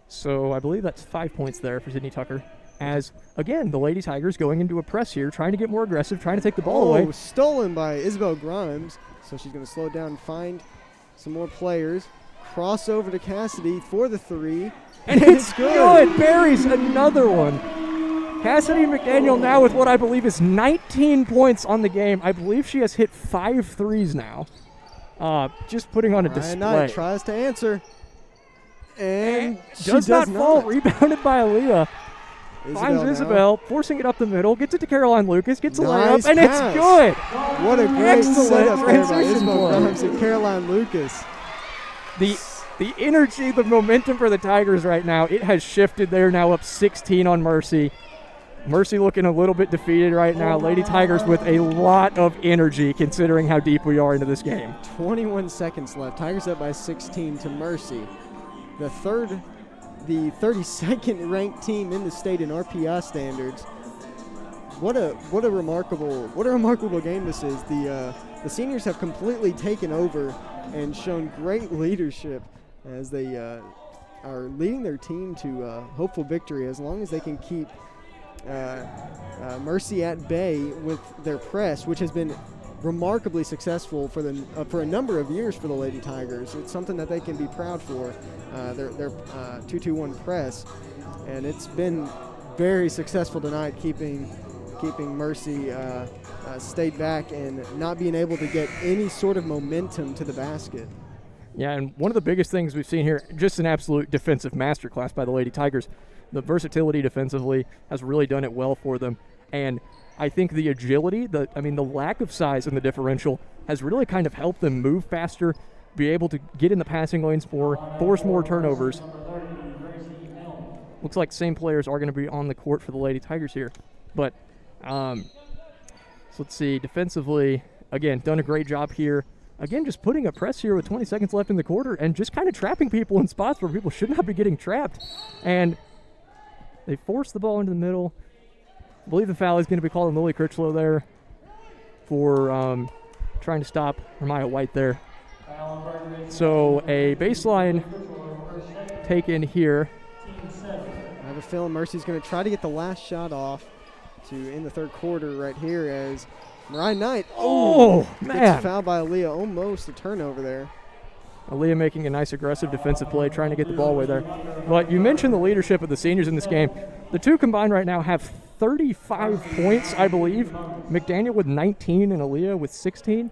So I believe that's 5 points there for Sydney Tucker. As, again, the Lady Tigers going into a press here, trying to get more aggressive, trying to take the ball away. Stolen by Isabel Grimes. So she's going to slow down and find some more players. Cross over to Cassidy for the 3. And it's good. Buries another one. Cassidy McDaniel now with what I believe is 19 points on the game. I believe she has hit 5 threes now. Just putting on a display. Knight tries to answer. And she does not fall. Rebounded by Aleigha. Finds Isabel, forcing it up the middle, gets it to Caroline Lucas, gets a layup, and it's good. What a great setup there by Isabel Grimes and Caroline Lucas. The energy, the momentum for the Tigers right now, it has shifted. They're now up 16 on Mercy. Mercy looking a little bit defeated right now. Lady Tigers with a lot of energy considering how deep we are into this game. 21 seconds left. Tigers up by 16 to Mercy. The 32nd ranked team in the state in RPI standards. What a remarkable game this is. The seniors have completely taken over and shown great leadership as they are leading their team to hopeful victory as long as they can keep Mercy at bay with their press, which has been remarkably successful for a number of years for the Lady Tigers. It's something that they can be proud for, their 2-2-1 press, and it's been very successful tonight, keeping Mercy stayed back and not being able to get any sort of momentum to the basket. Yeah, and one of the biggest things we've seen here, just an absolute defensive masterclass by the Lady Tigers. The versatility defensively has really done it well for them. And I think the agility, the lack of size in the differential has really kind of helped them move faster, be able to get in the passing lanes more, force more turnovers. Looks like same players are going to be on the court for the Lady Tigers here. But so let's see, defensively, again, done a great job here. Again, just putting a press here with 20 seconds left in the quarter and just kind of trapping people in spots where people should not be getting trapped. And they force the ball into the middle. I believe the foul is going to be called on Lily Critchelow there for trying to stop Hermione White there. So a baseline taken here. I have a feeling Mercy's going to try to get the last shot off to in the third quarter right here as Mariah Knight gets fouled by Aleigha, almost a turnover there. Aleigha making a nice aggressive defensive play, trying to get the ball away there. But you mentioned the leadership of the seniors in this game. The two combined right now have 35 points, I believe. McDaniel with 19 and Aleigha with 16.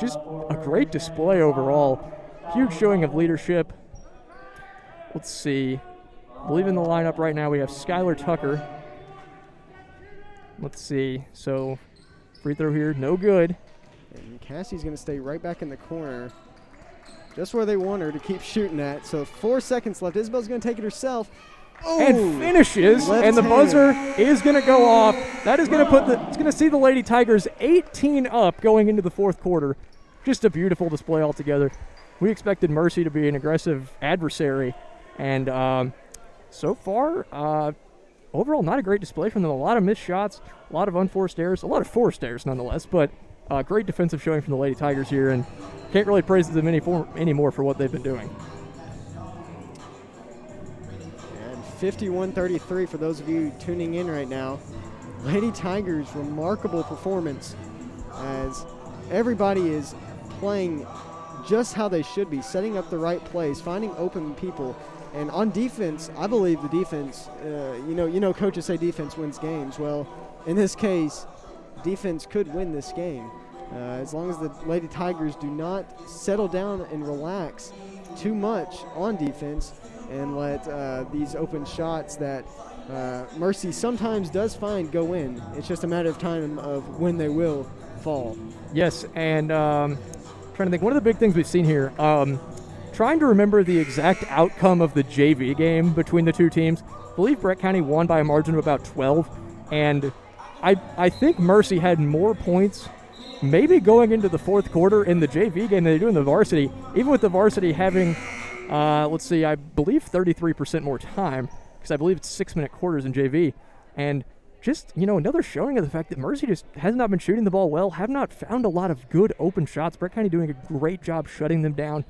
Just a great display overall. Huge showing of leadership. Let's see. I believe in the lineup right now we have Skylar Tucker. Let's see. So free throw here, no good. And Cassie's going to stay right back in the corner, just where they want her to keep shooting at. So 4 seconds left. Isabel's going to take it herself. And finishes, and the buzzer is going to go off. That is going to it's going to see the Lady Tigers 18 up going into the fourth quarter. Just a beautiful display altogether. We expected Mercy to be an aggressive adversary, and so far, overall, not a great display from them. A lot of missed shots, a lot of unforced errors, a lot of forced errors nonetheless, but great defensive showing from the Lady Tigers here, and can't really praise them anymore for what they've been doing. 51-33 for those of you tuning in right now. Lady Tigers, remarkable performance as everybody is playing just how they should be, setting up the right plays, finding open people. And on defense, I believe the defense, coaches say defense wins games. Well, in this case, defense could win this game. As long as the Lady Tigers do not settle down and relax too much on defense and let these open shots that Mercy sometimes does find go in. It's just a matter of time of when they will fall. Yes, and trying to think, one of the big things we've seen here, trying to remember the exact outcome of the JV game between the two teams. I believe Brett County won by a margin of about 12, and I think Mercy had more points maybe going into the fourth quarter in the JV game than they do in the varsity, even with the varsity having I believe 33% more time, because I believe it's 6-minute quarters in JV. And just, another showing of the fact that Mercy just has not been shooting the ball well, have not found a lot of good open shots. Brett County doing a great job shutting them down,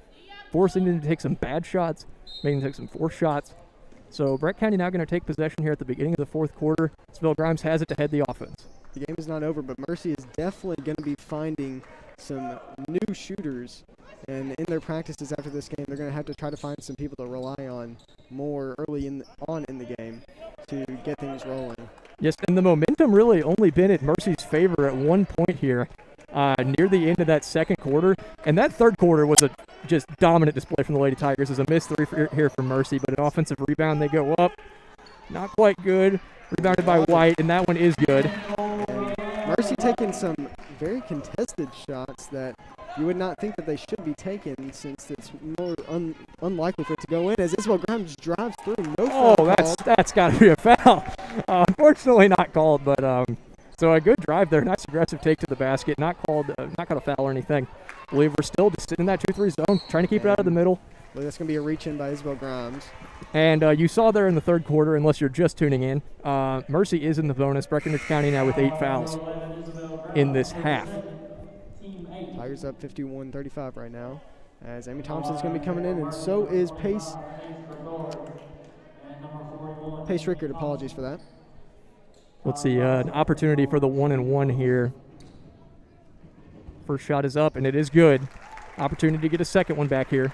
forcing them to take some bad shots, making them take some forced shots. So Brett County now going to take possession here at the beginning of the fourth quarter. Isabel Grimes has it to head the offense. The game is not over, but Mercy is definitely going to be finding some new shooters. And in their practices after this game, they're going to have to try to find some people to rely on more early in the game to get things rolling. Yes, and the momentum really only been at Mercy's favor at one point here near the end of that second quarter. And that third quarter was a just dominant display from the Lady Tigers. There's a missed three here from Mercy, but an offensive rebound. They go up. Not quite good. Rebounded by White, and that one is good. And Mercy taking some very contested shots that you would not think that they should be taken since it's more unlikely for it to go in as Isabel Grimes drives through. No foul called. That's got to be a foul. Unfortunately not called, but so a good drive there. Nice aggressive take to the basket. Not called a foul or anything. I believe we're still just sitting in that 2-3 zone, trying to keep it out of the middle. Well, that's going to be a reach-in by Isabel Grimes. And you saw there in the third quarter, unless you're just tuning in, Mercy is in the bonus. Breckinridge County now with 8 fouls in this half. Tigers up 51-35 right now as Amy Thompson's going to be coming in, and so is Pace Rickard. Apologies for that. Let's see, an opportunity for the 1-and-1 here. First shot is up, and it is good. Opportunity to get a second one back here.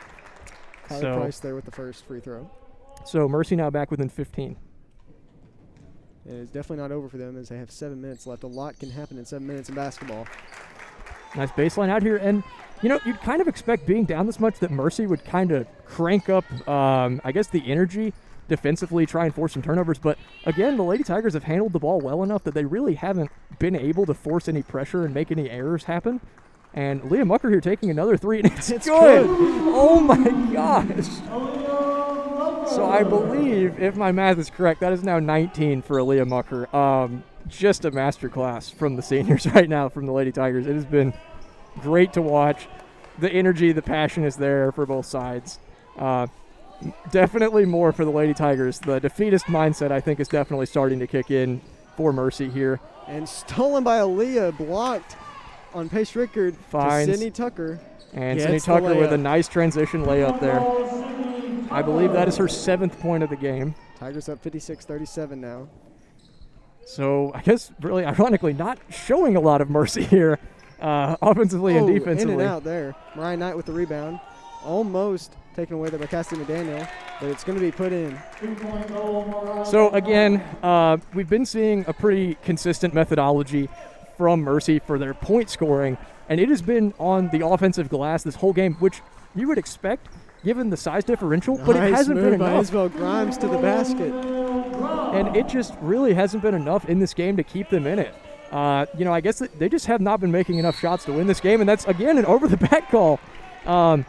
Kylie Price there with the first free throw. So Mercy now back within 15. And it's definitely not over for them as they have 7 minutes left. A lot can happen in 7 minutes in basketball. Nice baseline out here. And, you know, you'd kind of expect being down this much that Mercy would kind of crank up, I guess, the energy defensively, try and force some turnovers. But, again, the Lady Tigers have handled the ball well enough that they really haven't been able to force any pressure and make any errors happen. And Aleigha Mucker here taking another three, and it's good. Oh, my gosh. So I believe, if my math is correct, that is now 19 for Aleigha Mucker. Just a masterclass from the seniors right now from the Lady Tigers. It has been great to watch. The energy, the passion is there for both sides. Definitely more for the Lady Tigers. The defeatist mindset, I think, is definitely starting to kick in for Mercy here. And stolen by Aleigha, blocked on Pace Rickard to Sydney Tucker. And Sydney Tucker with a nice transition layup there. I believe that is her 7th point of the game. Tigers up 56-37 now. So I guess really ironically not showing a lot of mercy here offensively and defensively. In and out there. Mariah Knight with the rebound. Almost taken away there by Cassidy McDaniel, but it's going to be put in. So again, we've been seeing a pretty consistent methodology from Mercy for their point scoring, and it has been on the offensive glass this whole game, which you would expect given the size differential, but it hasn't been enough. Nice move by Isabel Grimes to the basket. And it just really hasn't been enough in this game to keep them in it. You know, I guess they just have not been making enough shots to win this game, and that's, again, an over-the-back call. So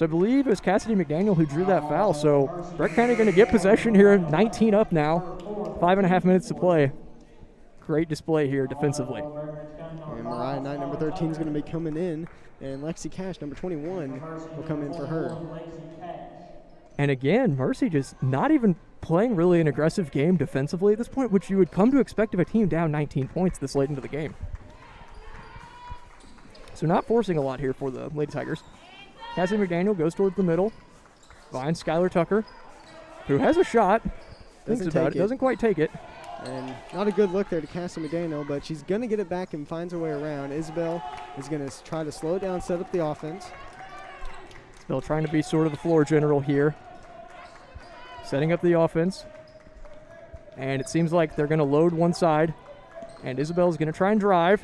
I believe it was Cassidy McDaniel who drew that foul. So Breck County going to get possession here, 19 up now, 5.5 minutes to play. Great display here defensively. And Mariah Knight, number 13, is going to be coming in, and Lexi Cash, number 21, will come in for her. And again, Mercy just not even playing really an aggressive game defensively at this point, which you would come to expect of a team down 19 points this late into the game. So not forcing a lot here for the Lady Tigers. Cassidy McDaniel goes towards the middle, finds Skylar Tucker, who has a shot, thinks about it, doesn't quite take it. And not a good look there to Cassidy McDaniel, but she's going to get it back and finds her way around. Isabel is going to try to slow it down, set up the offense. Isabel trying to be sort of the floor general here. Setting up the offense. And it seems like they're going to load one side. And Isabel's going to try and drive.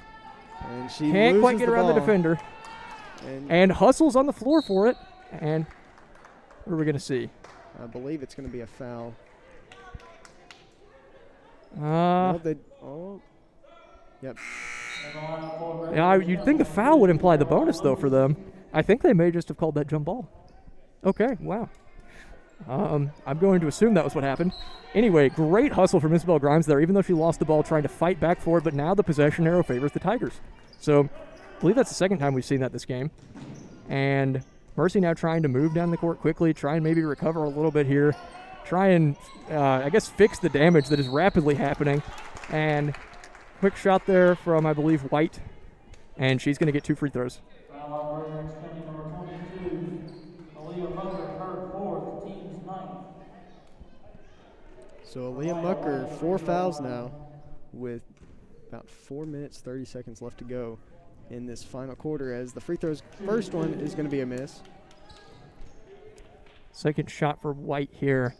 And she can't quite get around the defender. And hustles on the floor for it. And what are we going to see? I believe it's going to be a foul. Yep. Yeah, you'd think the foul would imply the bonus, though, for them. I think they may just have called that jump ball. Okay, wow. I'm going to assume that was what happened. Anyway, great hustle from Isabel Grimes there, even though she lost the ball trying to fight back for it, but now the possession arrow favors the Tigers. So I believe that's the second time we've seen that this game. And Mercy now trying to move down the court quickly, try and maybe recover a little bit here. Try and, I guess, fix the damage that is rapidly happening. And quick shot there from, I believe, White. And she's going to get 2 free throws. So Aleigha Mucker, 4 fouls now with about 4 minutes, 30 seconds left to go in this final quarter as the free throws, first one is going to be a miss. Second shot for White here.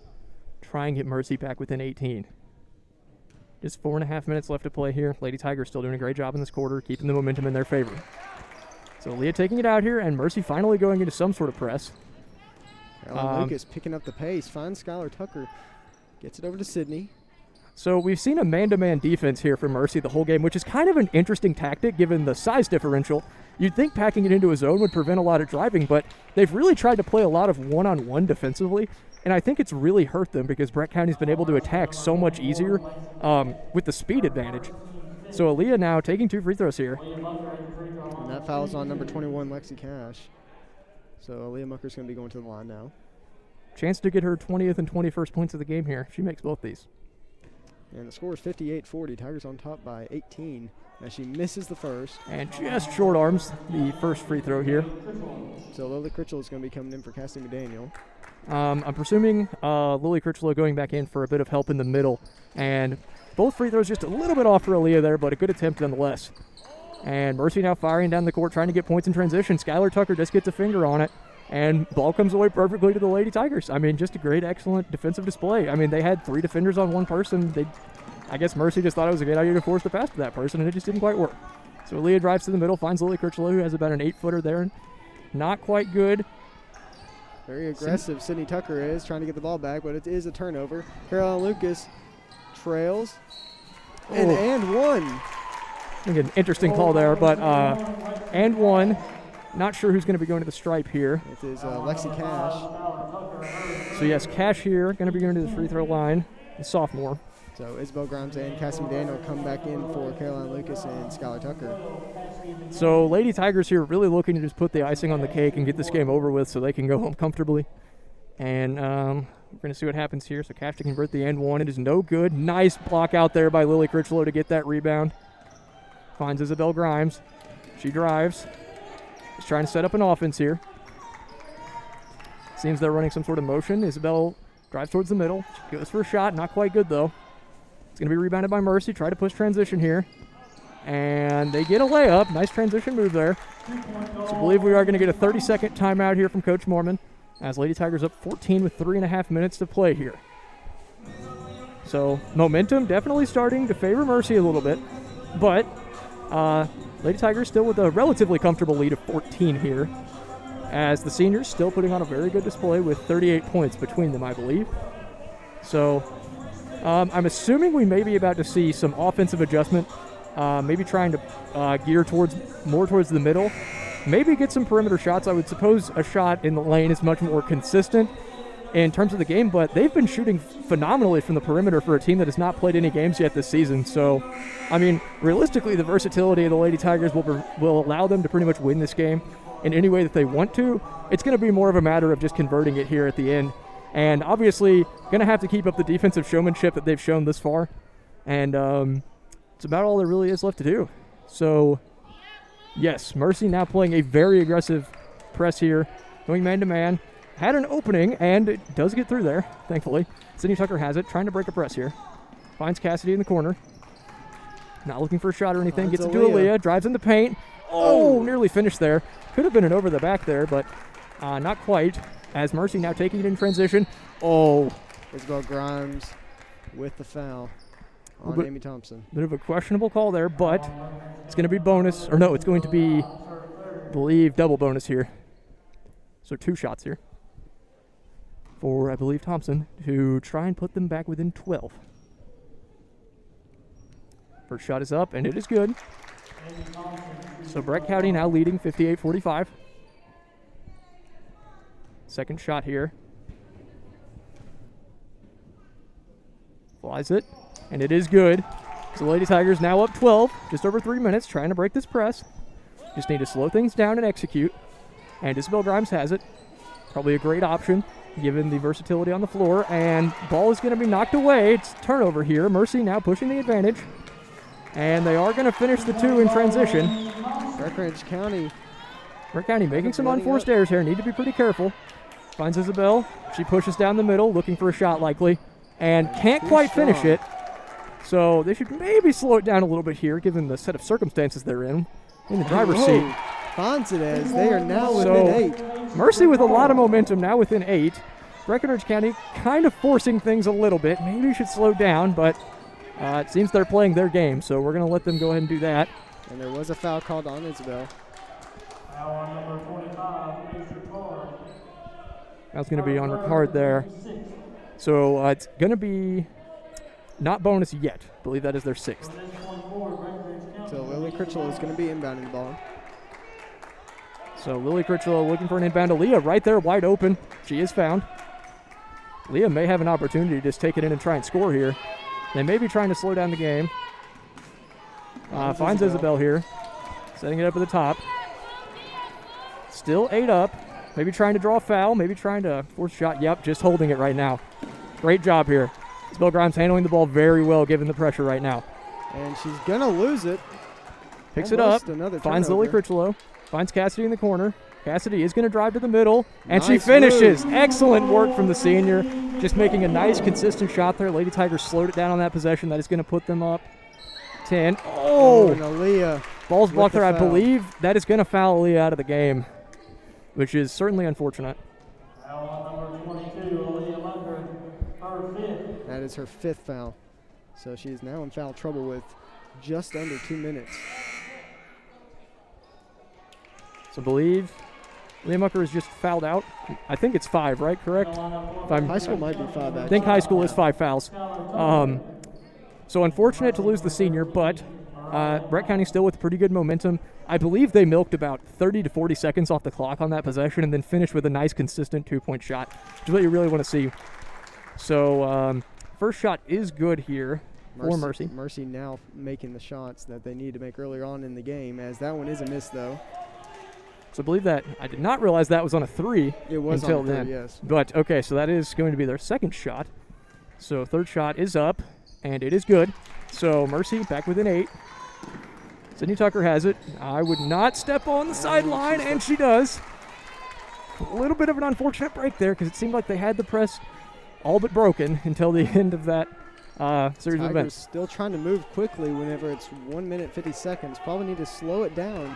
Try and get Mercy back within 18. Just 4.5 minutes left to play here. Lady Tigers still doing a great job in this quarter, keeping the momentum in their favor. So Aleigha taking it out here, and Mercy finally going into some sort of press. Lucas picking up the pace, finds Skylar Tucker, gets it over to Sydney. So we've seen a man-to-man defense here for Mercy the whole game, which is kind of an interesting tactic given the size differential. You'd think packing it into a zone would prevent a lot of driving, but they've really tried to play a lot of one-on-one defensively, and I think it's really hurt them because Brett County's been able to attack so much easier with the speed advantage. So Aleigha now taking 2 free throws here. And that foul's on number 21, Lexi Cash. So Aleigha Mucker's going to be going to the line now. Chance to get her 20th and 21st points of the game here. She makes both these. And the score is 58-40. Tigers on top by 18 as she misses the first. And just short arms the first free throw here. So Lily Critchelow is going to be coming in for Cassidy McDaniel. I'm presuming Lily Critchelow going back in for a bit of help in the middle. And both free throws just a little bit off for Aleigha there, but a good attempt nonetheless. And Mercy now firing down the court, trying to get points in transition. Skylar Tucker just gets a finger on it. And ball comes away perfectly to the Lady Tigers. I mean, just a great, excellent defensive display. I mean, they had 3 defenders on one person. I guess Mercy just thought it was a good idea to force the pass to that person, and it just didn't quite work. So Aleigha drives to the middle, finds Lily Critchelow, who has about an 8-footer there. Not quite good. Very aggressive, Sydney Tucker is trying to get the ball back, but it is a turnover. Caroline Lucas trails. And one. I think an interesting call there, but and one. Not sure who's going to be going to the stripe here. It is Lexi Cash. So yes, Cash here, going to be going to the free throw line, the sophomore. So Isabel Grimes and Cassie McDaniel come back in for Caroline Lucas and Skylar Tucker. So Lady Tigers here really looking to just put the icing on the cake and get this game over with so they can go home comfortably. And we're going to see what happens here. So Cash to convert the and one. It is no good. Nice block out there by Lily Critchelow to get that rebound. Finds Isabel Grimes. She drives. She's trying to set up an offense here. Seems they're running some sort of motion. Isabel drives towards the middle. She goes for a shot. Not quite good, though. It's going to be rebounded by Mercy. Try to push transition here. And they get a layup. Nice transition move there. So I believe we are going to get a 30-second timeout here from Coach Mormon as Lady Tigers up 14 with 3.5 minutes to play here. So momentum definitely starting to favor Mercy a little bit. But Lady Tigers still with a relatively comfortable lead of 14 here, as the seniors still putting on a very good display with 38 points between them, I believe. So I'm assuming we may be about to see some offensive adjustment, maybe trying to gear more towards the middle, maybe get some perimeter shots. I would suppose a shot in the lane is much more consistent in terms of the game, but they've been shooting phenomenally from the perimeter for a team that has not played any games yet this season. So, I mean, realistically, the versatility of the Lady Tigers will allow them to pretty much win this game in any way that they want to. It's going to be more of a matter of just converting it here at the end. And obviously, going to have to keep up the defensive showmanship that they've shown this far. And it's about all there really is left to do. So, yes, Mercy now playing a very aggressive press here, going man-to-man. Had an opening, and it does get through there, thankfully. Sydney Tucker has it, trying to break a press here. Finds Cassidy in the corner. Not looking for a shot or anything. Gets it to Aleigha, drives in the paint. Oh, nearly finished there. Could have been an over the back there, but not quite. As Mercy now taking it in transition. Oh. Isabel Grimes with the foul on Amy Thompson. Bit of a questionable call there, but it's going to be bonus. Or no, it's going to be, I believe, double bonus here. So 2 shots here for, I believe, Thompson to try and put them back within 12. First shot is up, and it is good. So Brett County now leading 58-45. Second shot here. Flies it, and it is good. So Lady Tigers now up 12, just over 3 minutes, trying to break this press. Just need to slow things down and execute. And Isabel Grimes has it. Probably a great option, given the versatility on the floor. And ball is going to be knocked away. It's turnover here. Mercy now pushing the advantage. And they are going to finish the 2 in transition. Breckinridge County. Brett County making some unforced errors here. Need to be pretty careful. Finds Isabel. She pushes down the middle, looking for a shot likely. And can't quite finish it. So they should maybe slow it down a little bit here, given the set of circumstances they're in the driver's seat. Finds it as they are now within 8. Mercy with a lot of momentum, now within 8. Breckinridge County kind of forcing things a little bit. Maybe you should slow down, but it seems they're playing their game, so we're going to let them go ahead and do that. And there was a foul called on Isabel. Foul on number 25, is Ricard. That's going to be on Ricard there. So it's going to be not bonus yet. I believe that is their 6th. So Lily Critchelow is going to be inbounding the ball. So Lily Critchelow looking for an inbound. Aleigha right there, wide open. She is found. Aleigha may have an opportunity to just take it in and try and score here. They may be trying to slow down the game. Finds Isabel here. Setting it up at the top. Still 8 up. Maybe trying to draw a foul. Maybe trying to force a shot. Yep, just holding it right now. Great job here. Isabel Grimes handling the ball very well, given the pressure right now. And she's going to lose it. Picks Almost it up. another Finds turnover. Lily Critchelow. Finds Cassidy in the corner. Cassidy is going to drive to the middle. And she Nice finishes. move. Excellent work from the senior. Just making a nice, consistent shot there. Lady Tigers slowed it down on that possession. That is going to put them up 10. Oh! And Aleigha. Ball's blocked with there. the I foul. believe that is going to foul Aleigha out of the game, which is certainly unfortunate. Foul on number 22, Aleigha Mucker, her 5th. That is her 5th foul. So she is now in foul trouble with just under 2 minutes. So I believe Aleigha Mucker is just fouled out. I think it's 5, right? Correct? If I'm, High school might be 5, I actually. think high school is 5 fouls. So unfortunate to lose the senior, but Brett County still with pretty good momentum. I believe they milked about 30 to 40 seconds off the clock on that possession and then finished with a nice, consistent 2-point shot, which is what you really want to see. So first shot is good here for Mercy. Mercy now making the shots that they need to make earlier on in the game, as that one is a miss, though. So I believe that, I did not realize that was on a 3 It was until on the then. 3, yes. But okay, so that is going to be their second shot. So third shot is up, and it is good. So Mercy back within 8. Sydney Tucker has it. I would not step on the sideline, and she does. A little bit of an unfortunate break there because it seemed like they had the press all but broken until the end of that series of Tigers events. still trying to move quickly whenever it's 1 minute 50 seconds. Probably need to slow it down.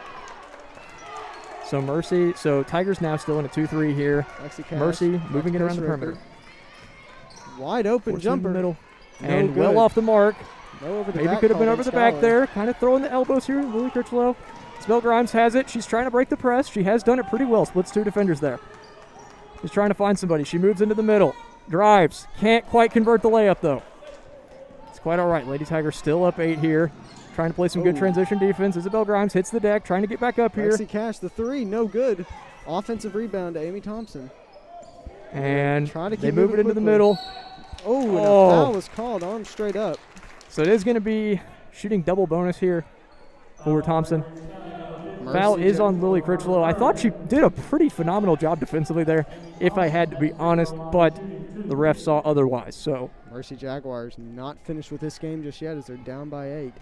So Mercy, so Tigers now still in a 2-3 here. Lexi Cash, Mercy moving it around the Raker. perimeter. Wide open Forcing in jumper. the middle. No And good. well off the mark. No over the Maybe back could have been called over on the back Schuyler. there. Kind of throwing the elbows here. Lily Critchelow. Isabel Grimes has it. She's trying to break the press. She has done it pretty well. Splits 2 defenders there. She's trying to find somebody. She moves into the middle. Drives. Can't quite convert the layup, though. It's quite all right. Lady Tigers still up 8 here. Trying to play some good Oh. transition defense. Isabel Grimes hits the deck. Trying to get back up here. Lexi Cash, the 3, no good. Offensive rebound to Amy Thompson. And Try to they keep move it moving into the quickly. middle. Oh, and Oh. a foul was called on straight up. So it is going to be shooting double bonus here for Thompson. Foul Mercy is on Lily Critchelow. I thought she did a pretty phenomenal job defensively there, if I had to be honest, but the ref saw otherwise. So Mercy Jaguars not finished with this game just yet as they're down by 8.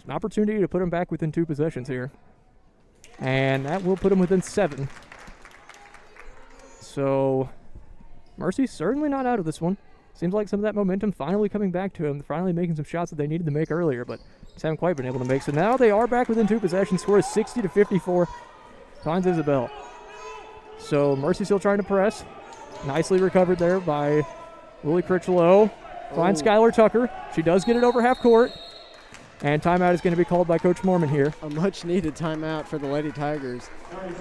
it's an opportunity to put them back within 2 possessions here. And that will put them within 7. So Mercy's certainly not out of this one. Seems like some of that momentum finally coming back to them. They're finally making some shots that they needed to make earlier, but just haven't quite been able to make. So now they are back within 2 possessions. Score is 60-54. Finds Isabel. So Mercy still trying to press. Nicely recovered there by Lily Critchelow. Finds Oh. Skylar Tucker. She does get it over half court. And timeout is going to be called by Coach Mormon here. A much needed timeout for the Lady Tigers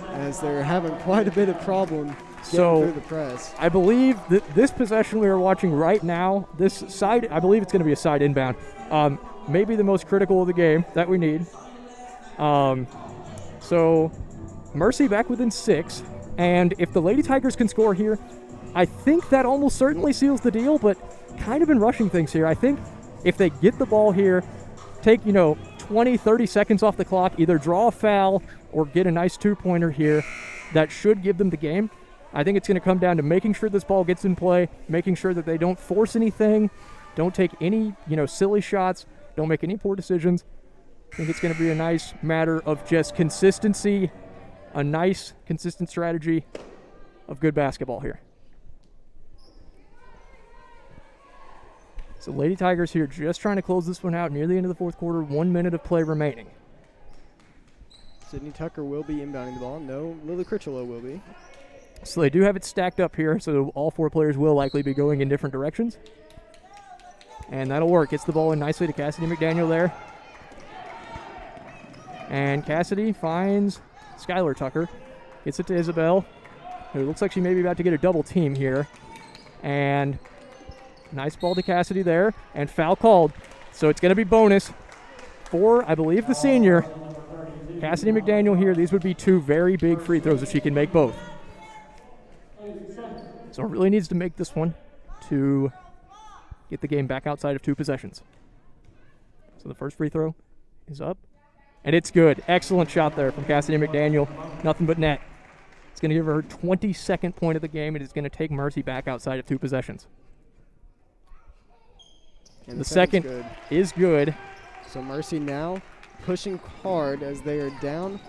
as they're having quite a bit of problem getting So through the press. I believe that this possession we are watching right now, this side, I believe it's going to be a side inbound. Maybe the most critical of the game that we need. So Mercy back within 6. And if the Lady Tigers can score here, I think that almost certainly seals the deal, but kind of been rushing things here. I think if they get the ball here, take, 20, 30 seconds off the clock, either draw a foul or get a nice 2-pointer here, that should give them the game. I think it's going to come down to making sure this ball gets in play, making sure that they don't force anything, don't take any, silly shots, don't make any poor decisions. I think it's going to be a nice matter of just consistency, a nice, consistent strategy of good basketball here. So Lady Tigers here just trying to close this one out near the end of the 4th quarter, 1 minute of play remaining. Sydney Tucker will be inbounding the ball. No, Lily Critchelow will be. So they do have it stacked up here, so all 4 players will likely be going in different directions. And that'll work. Gets the ball in nicely to Cassidy McDaniel there. And Cassidy finds Skylar Tucker. Gets it to Isabel, who looks like she may be about to get a double team here. And Nice ball to Cassidy there, and foul called. So it's going to be bonus for, I believe, the senior. Cassidy McDaniel here. These would be 2 very big free throws if she can make both. So it really needs to make this one to get the game back outside of 2 possessions. So the first free throw is up, and it's good. Excellent shot there from Cassidy McDaniel. Nothing but net. It's going to give her her 22nd point of the game. It is going to take Mercy back outside of 2 possessions. And the second is good. So Mercy now pushing hard as they are down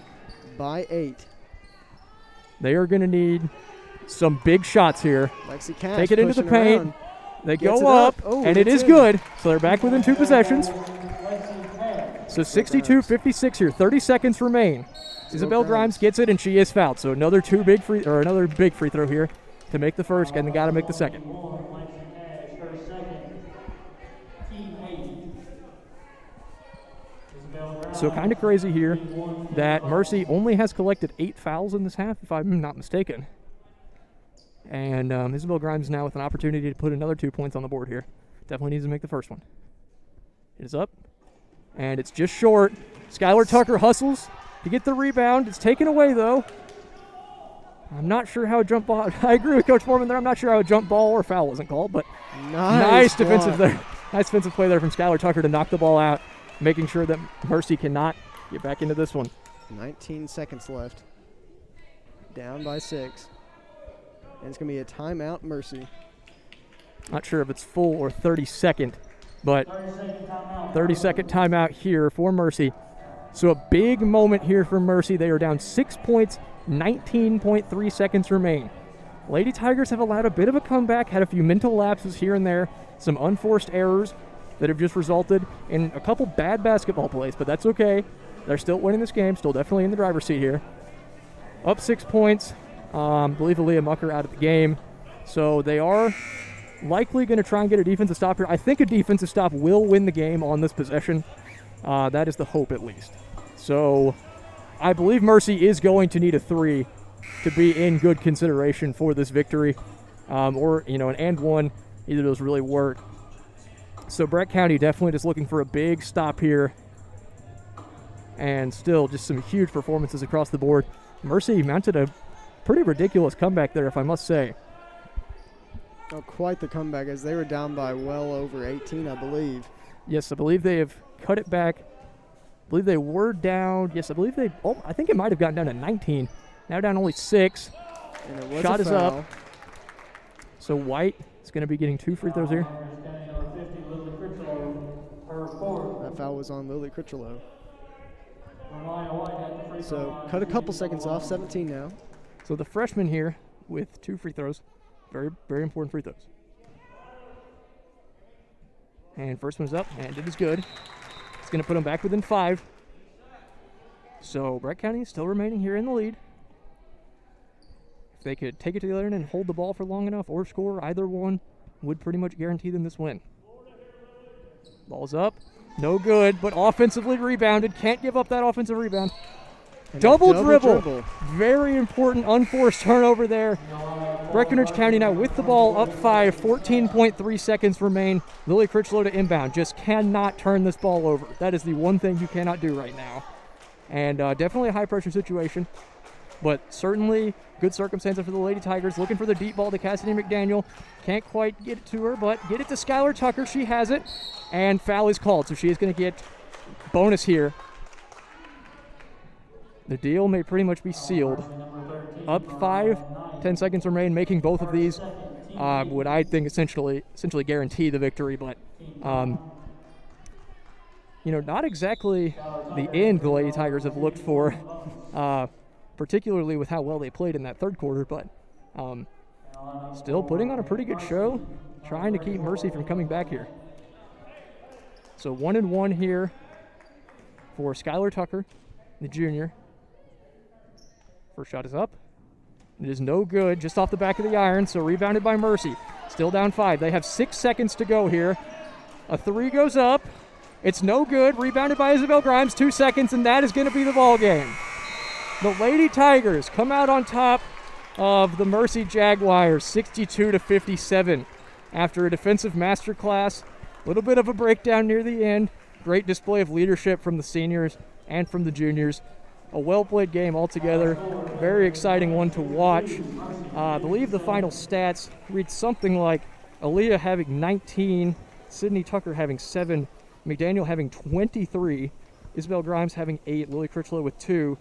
by 8. They are going to need some big shots here. Lexi Cash take it into the paint. Around. They Gets go up, Oh, and it is good. So they're back within 2 possessions. So 62-56 here. 30 seconds remain. Isabel Grimes gets it, and she is fouled. So another big free throw here to make the first, and they got to make the second. So kind of crazy here that Mercy only has collected 8 fouls in this half, if I'm not mistaken. And Isabel Grimes now with an opportunity to put another 2 points on the board here. Definitely needs to make the first one. It is up, and it's just short. Skylar Tucker hustles to get the rebound. It's taken away, though. I'm not sure how a jump ball. I agree with Coach Foreman there. I'm not sure how a jump ball or foul wasn't called, but nice defensive there. Nice defensive play there from Skylar Tucker to knock the ball out, making sure that Mercy cannot get back into this one. 19 seconds left. Down by 6. And it's going to be a timeout, Mercy. Not sure if it's full or 30-second, but 30-second timeout here for Mercy. So a big moment here for Mercy. They are down 6 points, 19.3 seconds remain. Lady Tigers have allowed a bit of a comeback, had a few mental lapses here and there, some unforced errors that have just resulted in a couple bad basketball plays, but that's okay. They're still winning this game, still definitely in the driver's seat here. Up 6 points. I believe Aleigha Mucker out of the game. So they are likely going to try and get a defensive stop here. I think a defensive stop will win the game on this possession. That is the hope, at least. So I believe Mercy is going to need a 3 to be in good consideration for this victory. Or, an and one. Either of those really work. So Breck County definitely just looking for a big stop here. And still just some huge performances across the board. Mercy mounted a pretty ridiculous comeback there, if I must say. Oh, quite the comeback, as they were down by well over 18, I believe. Yes, I believe they have cut it back. I believe they were down. Yes, I believe I think it might have gotten down to 19. Now down only 6. And it was Shot a is foul. up. So White is going to be getting 2 free throws here. That foul was on Lily Critchelow. So cut a couple seconds off, 17 now. So the freshman here with 2 free throws. Very, very important free throws. And first one's up, and it is good. It's going to put them back within 5. So Breck County still remaining here in the lead. If they could take it to the other end and hold the ball for long enough or score, either one would pretty much guarantee them this win. Ball's up. No good, but offensively rebounded. Can't give up that offensive rebound. Double dribble. Very important unforced turnover there. Breckinridge County now with the ball up 5, 14.3 seconds remain. Lily Critchelow to inbound. Just cannot turn this ball over. That is the one thing you cannot do right now. And definitely a high-pressure situation, but certainly good circumstances for the Lady Tigers. Looking for the deep ball to Cassidy McDaniel. Can't quite get it to her, but get it to Skylar Tucker. She has it, and foul is called, so she is going to get bonus here. The deal may pretty much be sealed. Up 5, 10 seconds remain, making both of these would, I think, essentially guarantee the victory, but not exactly the end the Lady Tigers have looked for, particularly with how well they played in that third quarter, but still putting on a pretty good show, trying to keep Mercy from coming back here. So 1-1 here for Skylar Tucker, the junior. First shot is up. It is no good, just off the back of the iron, so rebounded by Mercy. Still down 5. They have 6 seconds to go here. A 3 goes up. It's no good. Rebounded by Isabel Grimes. 2 seconds, and that is going to be the ball game. The Lady Tigers come out on top of the Mercy Jaguars, 62-57. after a defensive masterclass. A little bit of a breakdown near the end. Great display of leadership from the seniors and from the juniors. A well-played game altogether. Very exciting one to watch. I believe the final stats read something like Aleigha having 19, Sydney Tucker having 7, McDaniel having 23, Isabel Grimes having 8, Lily Critchelow with 2,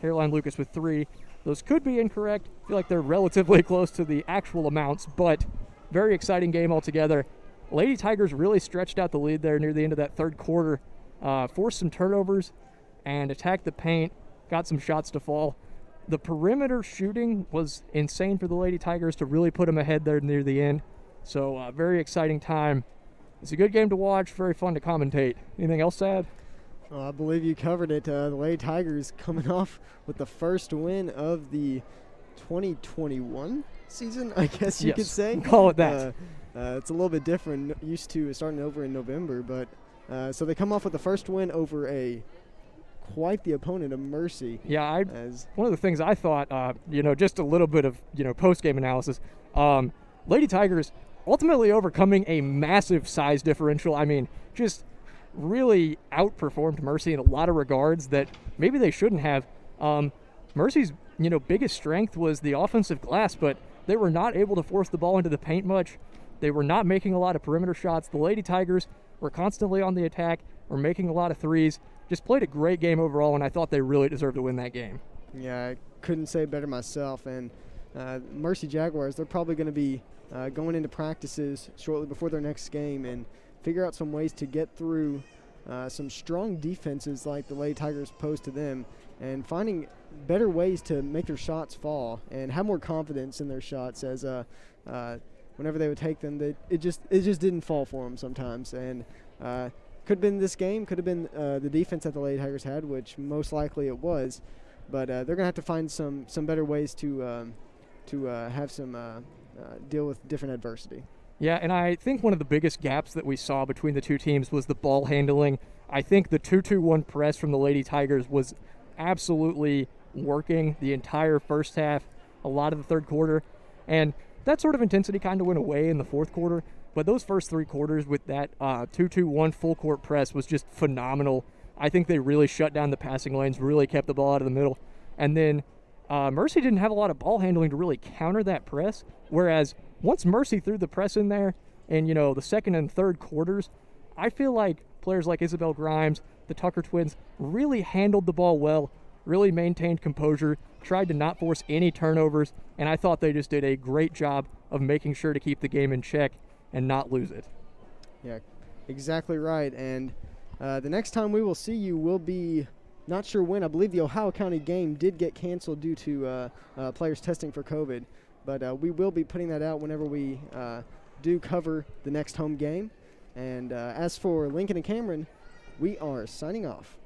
Caroline Lucas with 3. Those could be incorrect. I feel like they're relatively close to the actual amounts, but very exciting game altogether. Lady Tigers really stretched out the lead there near the end of that third quarter, forced some turnovers and attacked the paint, got some shots to fall. The perimeter shooting was insane for the Lady Tigers to really put them ahead there near the end. So very exciting time. It's a good game to watch, very fun to commentate. Anything else to add? I believe you covered it. The Lady Tigers coming off with the first win of the 2021 season, I guess you could say. Call it that. It's a little bit different, used to starting over in November, but so they come off with the first win over quite the opponent of Mercy. Yeah, one of the things I thought, just a little bit of, post-game analysis, Lady Tigers ultimately overcoming a massive size differential. I mean, just really outperformed Mercy in a lot of regards that maybe they shouldn't have. Mercy's, biggest strength was the offensive glass, but they were not able to force the ball into the paint much. They were not making a lot of perimeter shots. The Lady Tigers were constantly on the attack, were making a lot of threes. Just played a great game overall, and I thought they really deserved to win that game. Yeah, I couldn't say it better myself. And Mercy Jaguars, they're probably going to be going into practices shortly before their next game and figure out some ways to get through some strong defenses like the Lady Tigers pose to them, and finding better ways to make their shots fall and have more confidence in their shots as whenever they would take them, it just didn't fall for them sometimes. And could have been this game, could have been the defense that the Lady Tigers had, which most likely it was. But they're going to have to find some better ways to have some deal with different adversity. Yeah, and I think one of the biggest gaps that we saw between the two teams was the ball handling. I think the 2-2-1 press from the Lady Tigers was absolutely working the entire first half, a lot of the third quarter, and that sort of intensity kind of went away in the fourth quarter. But those first 3 quarters with that 2-2-1 full court press was just phenomenal. I think they really shut down the passing lanes, really kept the ball out of the middle. And then Mercy didn't have a lot of ball handling to really counter that press, whereas once Mercy threw the press in there in, the second and third quarters, I feel like players like Isabel Grimes, the Tucker twins, really handled the ball well, really maintained composure, tried to not force any turnovers, and I thought they just did a great job of making sure to keep the game in check and not lose it. Yeah, exactly right. And the next time we will see you will be, not sure when. I believe the Ohio County game did get canceled due to players testing for COVID. But we will be putting that out whenever we do cover the next home game. And as for Lincoln and Cameron, we are signing off.